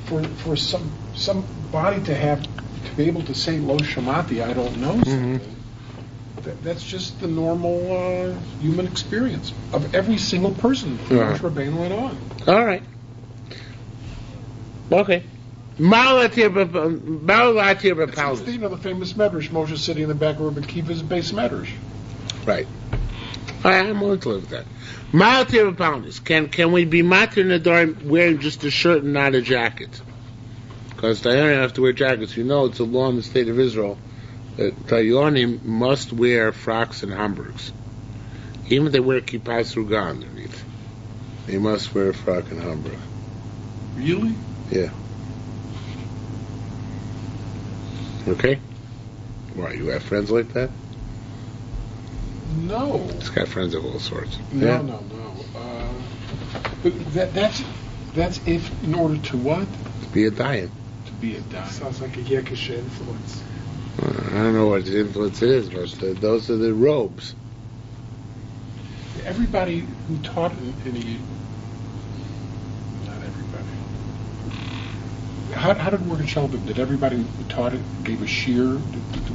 for somebody to be able to say Lo Shamati, I don't know something, that's just the normal human experience of every single person from which Rabbeinu went on. All right. Okay. It's the famous Medrash, Moshe sitting in the back of Rabbi Kiva's base Medrash. Right. I'm willing to live with that. Malatir Pounders. Can we be matir Nadar wearing just a shirt and not a jacket? Because Dayanim have to wear jackets. It's a law in the state of Israel that Dayanim must wear frocks and Hamburgs. Even if they wear kippas ruga underneath. They must wear a frock and Hamburg. Really? Yeah. Okay? Why, you have friends like that? No. It's got friends of all sorts. No. But that's if, in order to what? To be a diet. To be a diet. Sounds like a Yekisha influence. I don't know what influence it is, but those are the robes. Everybody who taught in not everybody. How did it work in Shelby? Did everybody who taught it gave a shiur?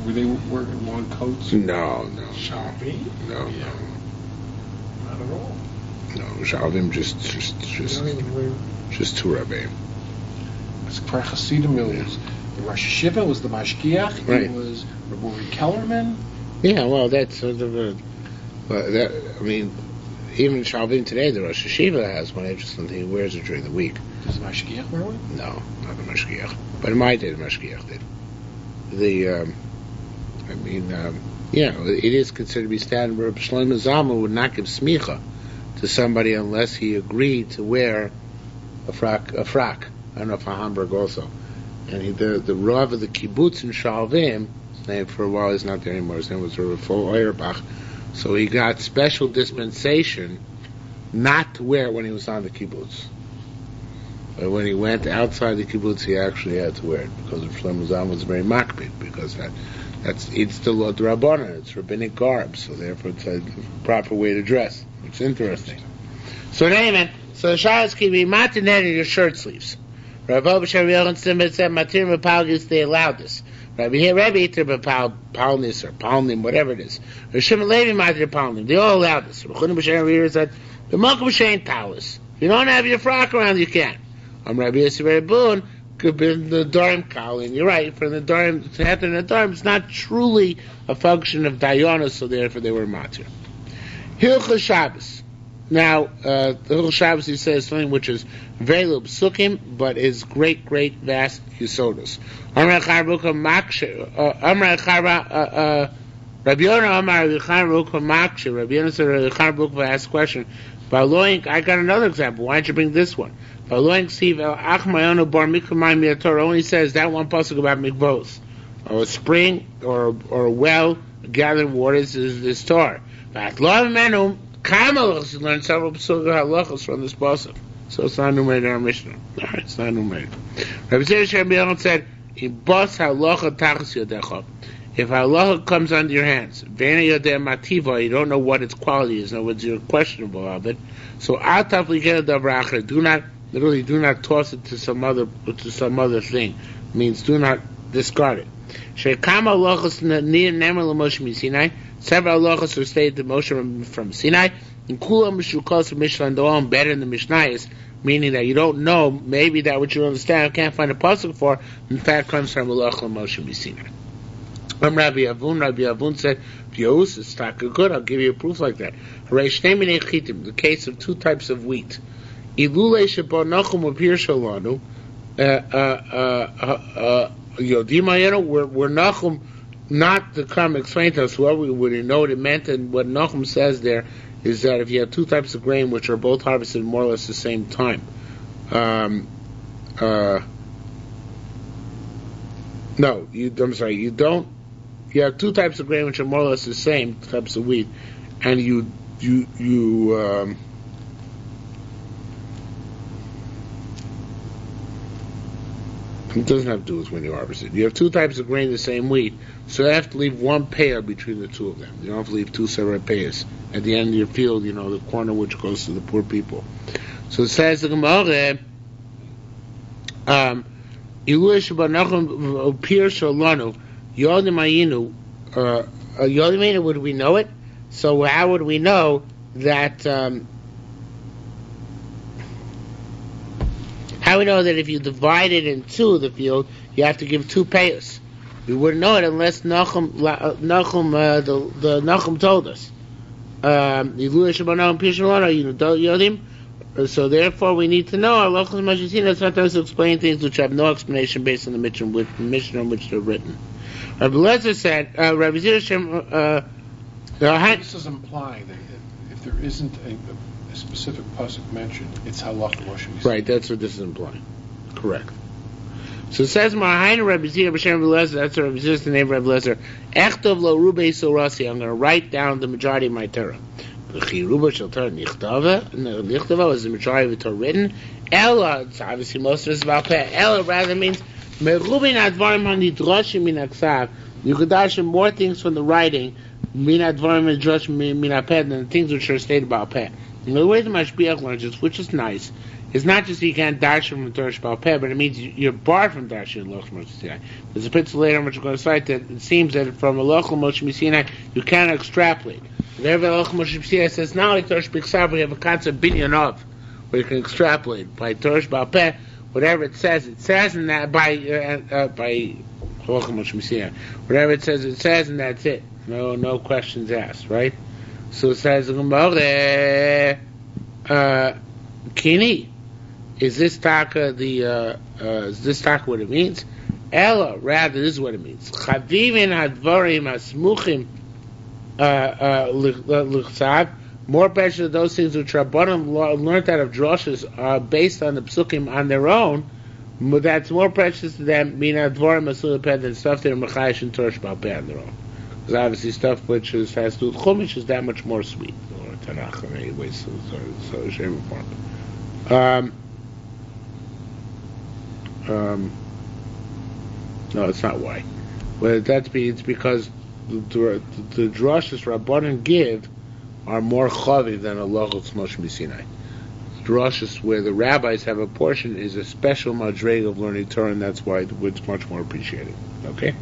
Were they wearing long coats? No. Shelby? No. Not at all. No, Shalvim just two rabbeim. It's for Hasidim. It was the Rosh Hashiva was the Mashgiach. Right. It was Rabbi Kellerman. Yeah, well, that's sort of even Shalvim today, the Rosh Hashiva has one interesting thing. He wears it during the week. Does the Mashgiach wear one? No, not the Mashgiach. But in my day, the Mashgiach did. It is considered to be standard. Rabbi Shlomo Zalman would not give smicha to somebody unless he agreed to wear a frock. I don't know if a Hamburg also. And the Rav of the kibbutz in Shalvim, name for a while. He's not there anymore. His name was Rav Feuerbach. So he got special dispensation not to wear it when he was on the kibbutz. But when he went outside the kibbutz, he actually had to wear it because Rav Shlomo Zalman was very makbid, because it's the Lord Rabbanan, it's rabbinic garb, so therefore it's a proper way to dress. It's interesting. So anyway, so the shaylas can be matined in your shirt sleeves. Rav B'Shem Yochanan said, "Matir Mepalgis," they allowed this. Rabbi Iter Palnis or Palnim, whatever it is. Rav Shimon Levi Matir Palnim, they all allowed this. Rav Chuna B'Shem said, "The Malkum Shein Talis. If you don't have your frock around, you can." Rabbi Yisrael Boone could be the Darim Kalin. You're right. For the Darim, to have in the Darim, it's not truly a function of Dayanos, so therefore they were matir. Hilchah Shabbos. Now, the Hilchah Shabbos, he says something which is very little psukim, but is great, vast Yesodus. Rabbi Yonah Amar Rabbi Ruka Makshe. Rabbi Yonah said Rabbi Ruka asked a question. I got another example. Why don't you bring this one? Only says that one pasuk about mikvos, or a spring, or a well gathering waters is Torah. But learn several halachos from this pasuk. So it's not enumerated in our Mishnah. All right, it's not enumerated. Rabbi Zerah said, if halacha comes under your hands, you don't know what its quality is, in other words, you're questionable of it. So do not toss it to some other thing. It means do not discard it. Several halachos are stated to Moshe from Sinai, and kulam mishukos Mishnah, and they're all better in the Mishnayos, meaning that you don't know, maybe that what you understand, can't find a pasuk for, in fact comes from halacha Moshe Sinai. Rabbi Avun said, "Pios is good. I'll give you a proof like that." The case of two types of wheat. Ilule sheba nachum appear shalanu. Yodimayenu, were Nachum not to come explain to us what we would know what it meant, and what Nachum says there is that if you have two types of grain which are both harvested more or less the same time, you have two types of grain which are more or less the same types of wheat, and you it doesn't have to do with when you harvest it. You have two types of grain, the same wheat, so you have to leave one pair between the two of them. You don't have to leave two separate pairs. At the end of your field, the corner which goes to the poor people. So it says the Gemara, would we know it? So how would we know that? How we know that if you divide it in two, the field, you have to give two payers? We wouldn't know it unless Nachum told us. So therefore, we need to know our local Mashitina sometimes explain things which have no explanation based on the Mishnah in which they're written. Rabbi Lezer said, Rabbi Zerah this is implying that if there isn't a specific pasuk mentioned, it's halacha Moshe. Right, that's what this is implying. Correct. So it says, Marahainu Rabbi Zerah B'Shem Rabbi Lezer, that's Rabbi Zerah's the name of Rabbi Lezer, Echtov lo rubei sorasi, I'm going to write down the majority of my Torah. V'chi ruba shel Torah nichtava, and the nichtava is the majority of the Torah written. Ella, it's obviously most of it is about peh. Ella rather means, merubin advarim hanidrashim min aksav, you could dash more things from the writing, min advarim hanidrashim min apeh, than the things which are stated about peh. And the way the Mashbiach learns this, which is nice, is not just that you can't dash from Torah Sheba'al Peh, but it means you're barred from dashing Lochel Moshe Sinai. There's a picture later which we're going to cite that it seems that from a Lochel Moshe Sinai you cannot extrapolate. Whenever Lochel Moshe Sinai says, not like Torah Sheba'al, we have a concept binyan of, where you can extrapolate. By Torah Sheba'al Peh, whatever it says, and that by Lochel Moshe Sinai. Whatever it says, and that's it. No questions asked, right? So it says, Kini, is this taka what it means? Ella, rather, this is what it means. Chavivin hadvarim asmuchim l'chsav. More pressure those things which Rabbanim learned out of droshes are based on the psukim on their own. That's more precious to them, mina dvorim asul peh, than stuff that are mechayish and torch bal peh on their own. Because obviously stuff which has to do with chumash is that much more sweet, or tanakh in any way, so shape or form. No, it's not why. Well, it's because the drushes Rabbanan give are more chavi than a lochos Moshe Sinai. Drushes where the rabbis have a portion is a special madreg of learning Torah, and that's why it's much more appreciated. Okay?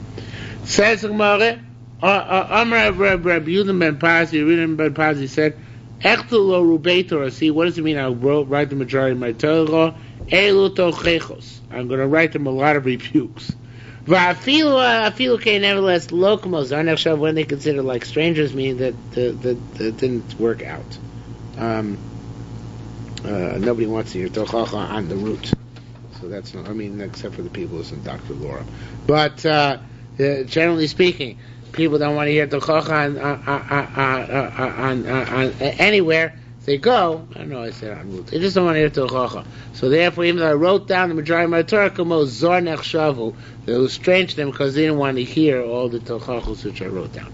Says the Gemara, Amar Rabbi Yudim ben Pazi, Yudim ben Pazi said, Echtu lo rubei Torah. See, what does it mean? I'll write the majority of my Torah. Elu tochechos. I'm going to write them a lot of rebukes. Va'afilu ke, nevertheless, lokamos are nechshav, when they consider like strangers, meaning that didn't work out. Nobody wants to hear tochacha on the route, so that's not. I mean, except for the people who listen to Dr. Laura. But generally speaking, people don't want to hear tochacha on anywhere. They go, I don't know, I said on route. They just don't want to hear tochacha. So therefore, even though I wrote down the majority of my Torah, kamo zor nechshavu, it was strange to them because they didn't want to hear all the tochachos which I wrote down.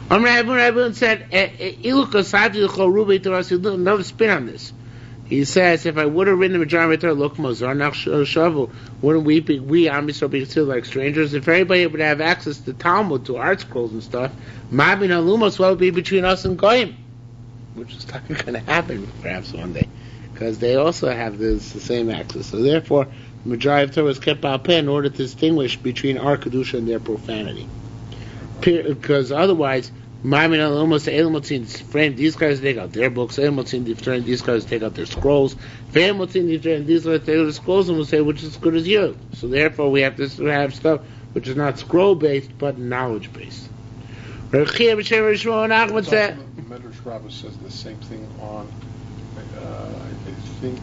Rabbi said, ilu kosati l'chol rubei Torah. Another spin on this. He says, if I would have written the majority of my Torah, look, kamo zor nechshavu, wouldn't we Am Yisrael, be considered like strangers? If everybody would have access to Talmud, to art scrolls and stuff, ma'abin alumos, what would be between us and goyim? Which is not going to happen perhaps one day, because they also have the same access. So therefore, the majority of Torah is kept al peh in order to distinguish between our kedusha and their profanity. Because otherwise, Ma'amin almost friend, these guys take out their books, these guys take out their scrolls, these guys take out the scrolls and will say which is as good as you. So therefore, we have to have stuff which is not scroll based but knowledge based. Medrash Rabbah says the same thing on, I think,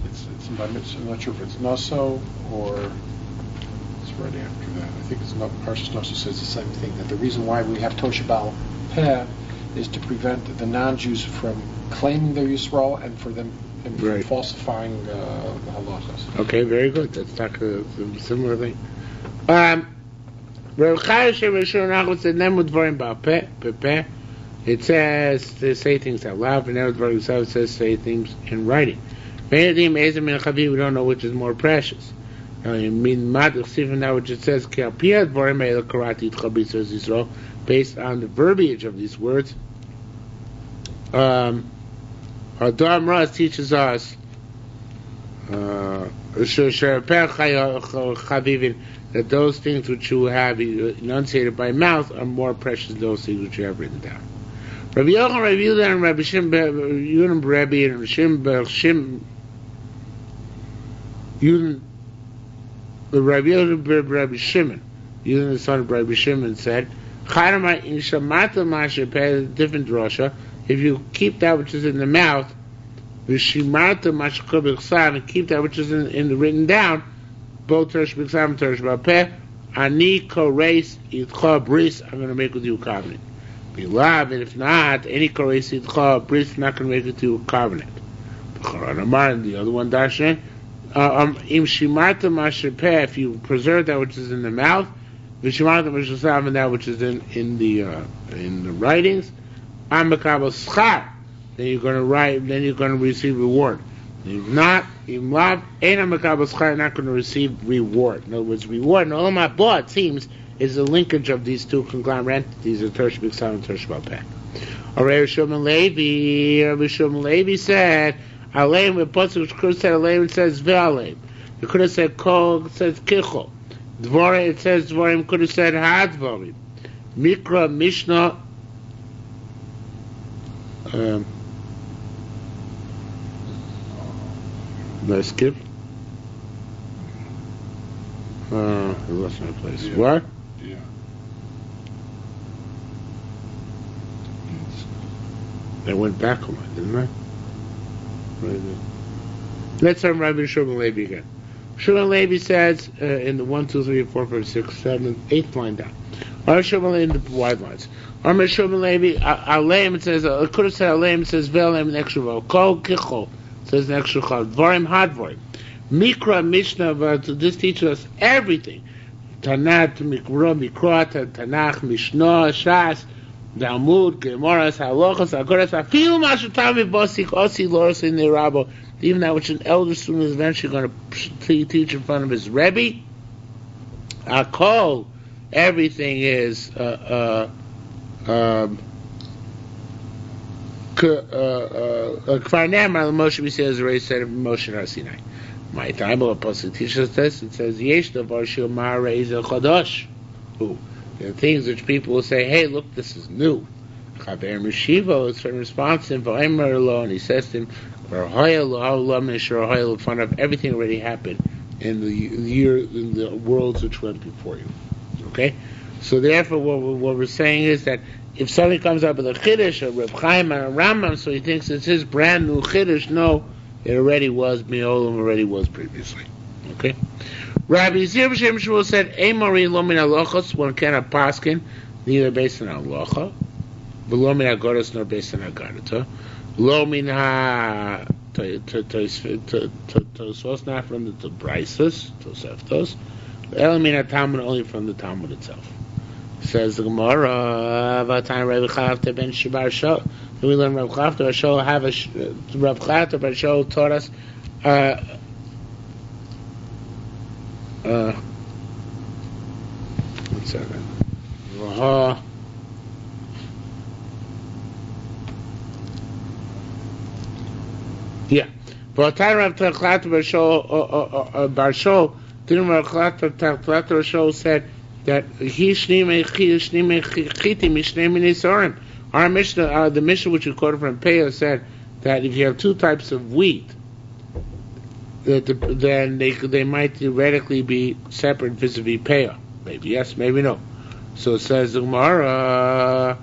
it's by mitzvah. I'm not sure if it's Naso or it's right after that. I think it's not. Parshas Naso says the same thing, that the reason why we have Tosha B'al Peh is to prevent the non-Jews from claiming their Yisrael and for them from falsifying the halachas. Okay, very good. That's not a similar thing. It says to say things out loud, and it says say things in writing. We don't know which is more precious. Now which it says based on the verbiage of these words. Adam Raz teaches us that those things which you have enunciated by mouth are more precious than those things which you have written down. Rabbi Yochanan, Rabbi Yudah, and Rabbi Shimon, Rabbi and Rabbi Yudah, Rabbi Shimon, Yudah the son of Rabbi Shimon said, different drasha, if you keep that which is in the mouth, and keep that which is in the written down, both Teresh B'Ksav and Teresh B'Peh, Ani Koreis Yitcha Bris, I'm going to make with you a covenant. Beloved, and if not, any Koreis Yitcha Bris, not going to make with you a covenant. And the other one, Darshan, Im Shimarta Masher Peh, if you preserve that which is in the mouth, Vishimarta Masher Sav, and that which is in the writings, Am Mekabel Schar, then you're going to write, then you're going to receive reward. If not, not going to receive reward. In other words, reward, and all my law, it seems, is the linkage of these two conglomerate entities, of Tersh B'Ksav and Tersh B'Peh. Rabbi Yerushalmi Levi said, Aleim, the Pasuk which could have said Aleim, it says Ve'aleim. You could have said Kol, it says Kichol. Dvorim, it says Dvorim, could have said Hadvorim. Mikra, Mishnah, did I skip? I lost my place. Yeah. What? Yeah. I went back a lot, didn't I? Right. Let's have Rabbi Yerushalmi Levi again. Yerushalmi Levi says in the 1, 2, 3, 4, 5, 6, 7, 8th line down. Yerushalmi Levi in the wide lines. Yerushalmi Levi, Aleim, it says, it could have said Aleim, it says Ve'aleim, an extra vowel. Kol Kichol. Says next Shulchan Dvarim Hadvarim. Mikra Mishnah, but this teaches us everything. Tanat, Mikra, Tanakh, Mishnah, Shas, Talmud, Gemaras, Halachas, Agoras, Afilu Mashatami Bosik, Osi Loros in the Rabbo, even that which an elder student is eventually going to teach in front of his Rebbe. Akol, everything is Kfar Ne'amar Moshe, we say, as already said of Moshe Har Sinai. My time of Apostle teaches us this. It says, Yesh davar she'omar re'ezel chadash. There are things which people will say, hey, look, this is new. Chaver Mishivo is in response to him, V'omer lo, and he says to him, V'hoya lo ha'olam neshar hoya lo, fun of everything already happened in the worlds which went before you. Okay? So therefore, what we're saying is that if somebody comes up with a Chiddush, a Reb Chaim, and a Rambam, so he thinks it's his brand new Chiddush, no, it already was, Miolam already was previously. Okay? Rabbi Yisrael B'Shem Shmuel said, Eimori lo min halachos, one cannot paskin, neither based on halacha, v'lo min agoros, nor based on agadata, lo min ha tosos, not from the Brisos, Toseftos, el min ha-Talmud, only from the Talmud itself. Says the Gemara, V'atan Rabbi Chavta ben Shabar Shol. We learn Rabbi Chavta ben Shol Rabbi Chavta ben Shol taught us. One second. Yeah. V'atan Rabbi Chavta ben Shol Bar Shol. Didn't Rabbi Chavta ben Shol said that our Mishnah, the Mishnah which we quoted from Peah, said that if you have two types of wheat, then they might theoretically be separate vis-a-vis Peah. Maybe yes, maybe no. So it says the Gemara.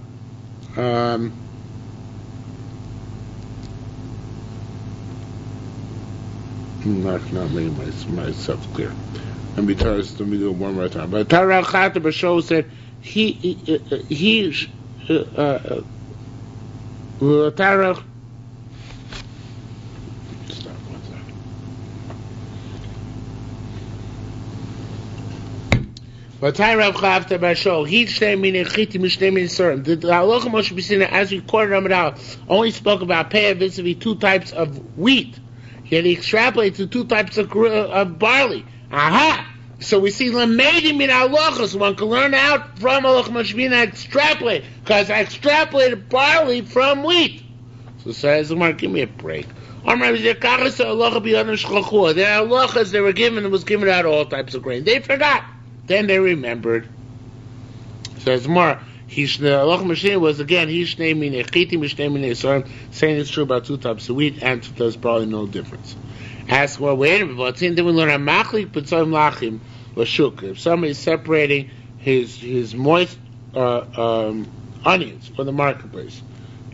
I'm not making myself clear. Let me do it one more time. But Tarach Chata B'Shol said Tarach. Stop 1 second. But Tarach Chata B'Shol he shnei min echiti mishnei min surim. The halacha Moshe B'Sinai, as we quoted Ramadan, only spoke about Peah vis-a-vis two types of wheat. Yet he extrapolates to two types of barley. Aha! So we see Lamedim in halachos. One can learn out from halacha Moshe B'Sinai extrapolate, because I extrapolated barley from wheat. So says the Gemara, give me a break. Their halachas they were given, it was given out all types of grain. They forgot. Then they remembered. Says Gemara, the halacha Moshe B'Sinai was again Hishnei min echiti mishnei min esarim, saying it's true about two types of wheat and two types of barley, no difference. Ask, well, wait a minute. Then we learn Hamachlik B'Tzom Lachim L'Shuk. If somebody's separating his moist onions for the marketplace,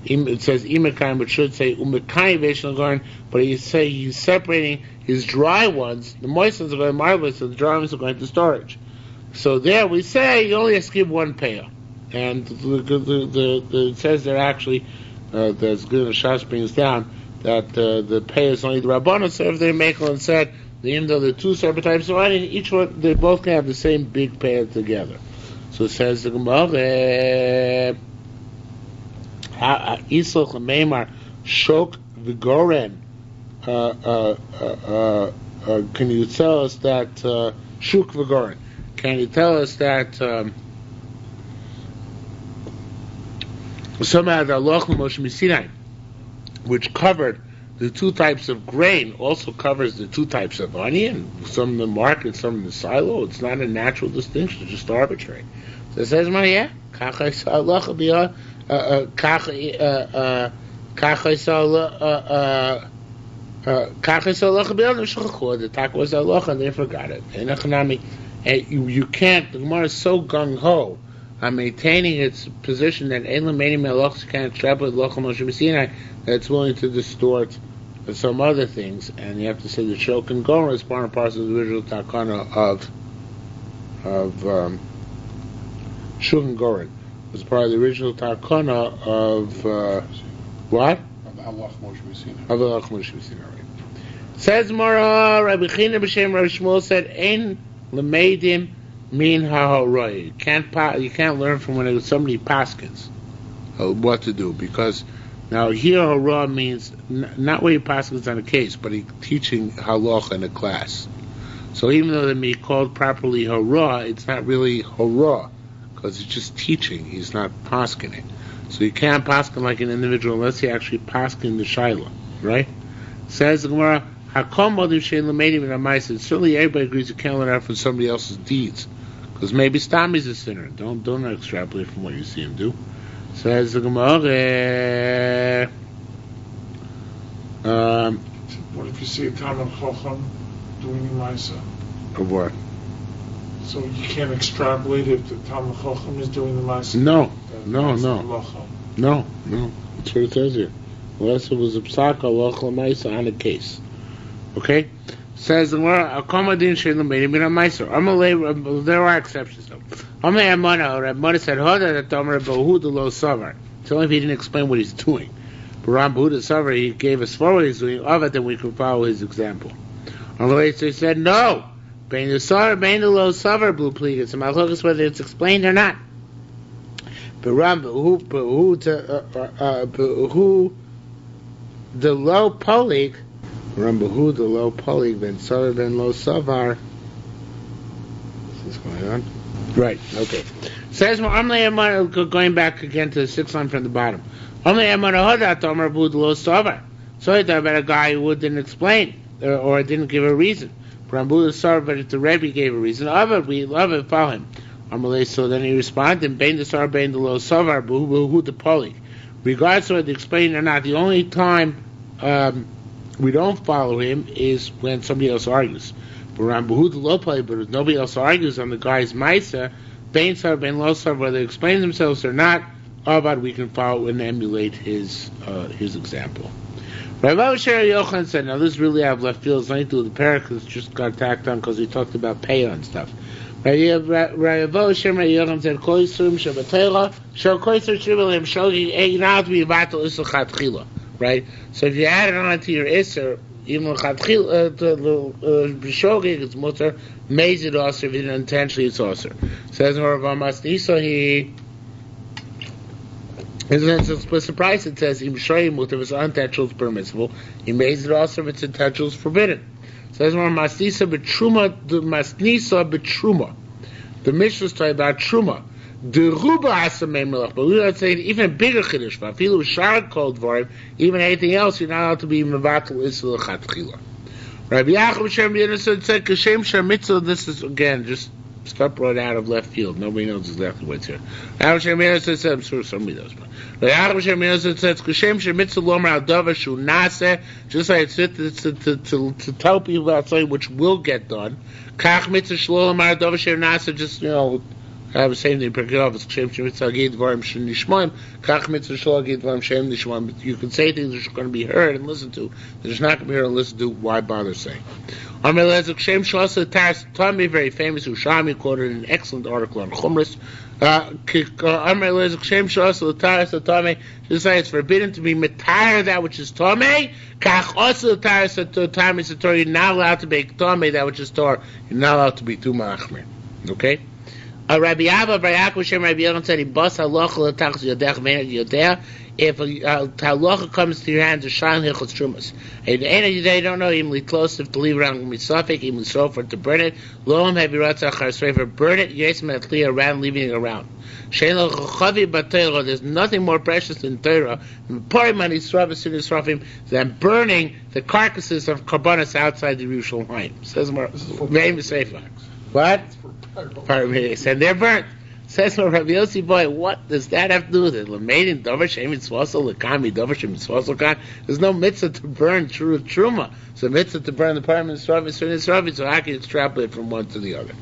it says Imekayim, but should say Umekayim Veshel Garden. But he's separating his dry ones. The moist ones are going to the marketplace, so the dry ones are going to storage. So there we say you only have to give one Peah. And it says there actually, as good as Shas brings down, that the Peah is only the Rabbanon. So if they make one said, even though they're two separate types of onion, each one, they both can have the same big Peah together. So it says the Gemara, Isach Meimar Shok Vigoren. Can you tell us that Shuk Vigoren? Can you tell us that somehow the halacha Moshe B'Sinai, which covered the two types of grain, also covers the two types of onion, some in the market, some in the silo? It's not a natural distinction, it's just arbitrary. So it says, yeah, kacha is halacha b'yah, kacha is halacha b'yah, the taka was halacha, and they forgot it. And you can't, the Gemara is so gung-ho on maintaining its position that Eilam Meinim Halachos can't extrapolate Halacha Moshe B'Sinai, that it's willing to distort some other things, and you have to say the Shok and Gomer is part and parcel of the original Takana of Shuk and Goren. It was part of the original Takana of what? Of halach Moshe Messina. Halach Moshe Messina. Right. Says Mara, Rabbi China b'Shem Rabbi Shmuel said, "Ein lemeidim min ha'horoi." You can't learn from when somebody paskins what to do, because now here hora means not where he paskins on a case, but he's teaching halach in a class. So even though they may be called properly hora, it's not really hora, because it's just teaching. He's not paskin it. So you can't paskin like an individual unless he actually paskin the shaila, right? Says the Gemara, Hakom modim shein lemeidim min ha'ma'aser. Certainly everybody agrees you can't learn out from somebody else's deeds, because maybe Stami's a sinner. Don't extrapolate from what you see him do. Says the Gemara, What if you see a Talmud Chacham doing Maisa? of what? So you can't extrapolate if the Talmud Chacham is doing the Maisa? No. That's what it says here. Unless it was a psak halach l'maisa on a case. Okay? Says the Gemara, Akomadin shein lemeidim min ha'ma'aser. There are exceptions though. Amay Amana said, Hoda that Tomer Bahuda lo savar. It's only if he didn't explain what he's doing. But Ram Bahuda savar, he gave us for what he's doing. Of it, then we can follow his example. Amalei, so he said, no. Bein the savar, bein the lo savar, blue pligas. And Malchus whether it's explained or not. But Ram Bahu the low polig. Ram Bahu the low polig, ben savar, ben lo savar. What's this going on? Right, okay. Says going back again to the sixth line from the bottom. So he thought about a guy who didn't explain or didn't give a reason. But if the Rebbe gave a reason, we love it, follow him. So then he responded, regardless of whether explaining or not, the only time we don't follow him is when somebody else argues. But if nobody else argues on the guy's Maisa, Bein Sar, Bein Lo Sar, whether they explain themselves or not, Avad, we can follow and emulate his example. Rabbi Moshe Yochanan said, now this is really out of left field, it's nothing to do with the parak, because it just got tacked on because we talked about pay and stuff. Rabbi Moshe Yochanan said, Kol Yisrim Shabbatayla, Shal Kol Yisrim Shibalim, Shal Yinal to be Vatal Isachat Chila. Right? So if you add it on to your Isser, even b'shogeg it's mutter, made it also if you didn't intentionally it's also. Says Rav Masnisa he isn't a surprise. It says im shoyim mutter if it's unintentional it's permissible. He made it also if it's intentional it's forbidden. Says Rav Masnisa b'truma the Masnisa b'truma. The Mishnah is talking about truma. The ruba asamei melach, but we would say even a bigger chiddush. Vafilu shar called varim, even anything else, you're not allowed to be mevatel isur lechatchila. Rabbi Yaakov Shem Yonah said kashem shemitzah. This is again just stuff brought out of left field. Nobody knows exactly what's here. Rabbi Shem Yonah said, I'm sure somebody knows. Rabbi Yaakov Shem Yonah said kashem shemitzah lomer al davar shu naseh. Just like it's to tell people about something which will get done. Kach mitzvah shlom al davar shu naseh. Just I have the same thing. You can say things that are going to be heard and listened to. They're just not going to be heard and listened to. Why bother saying? Very famous. Yerushalmi quoted an excellent article on Chumras. Just like it's forbidden to be metayr that which is tamei. You're not allowed to make tamei that which is tor. You're not allowed to be too machmir. Okay. Rabbi Abba, Rabbi Yaakov Shem, Rabbi Yochanan said, if a halacha comes to your hands, a shan hilchos trumas. And they don't know even close if to leave around misafik, even sofer to burn it. Loam have you burn it. Yesem at around, leaving it around. There's nothing more precious in Torah than burning the carcasses of karbanos outside the Yerushalmi. Says more. What? And they're burnt. Says Rabbi Yossi, boy, what does that have to do with it? There's no mitzvah to burn truma. So mitzvah to burn the parliament, so how can you extrapolate from one to the other?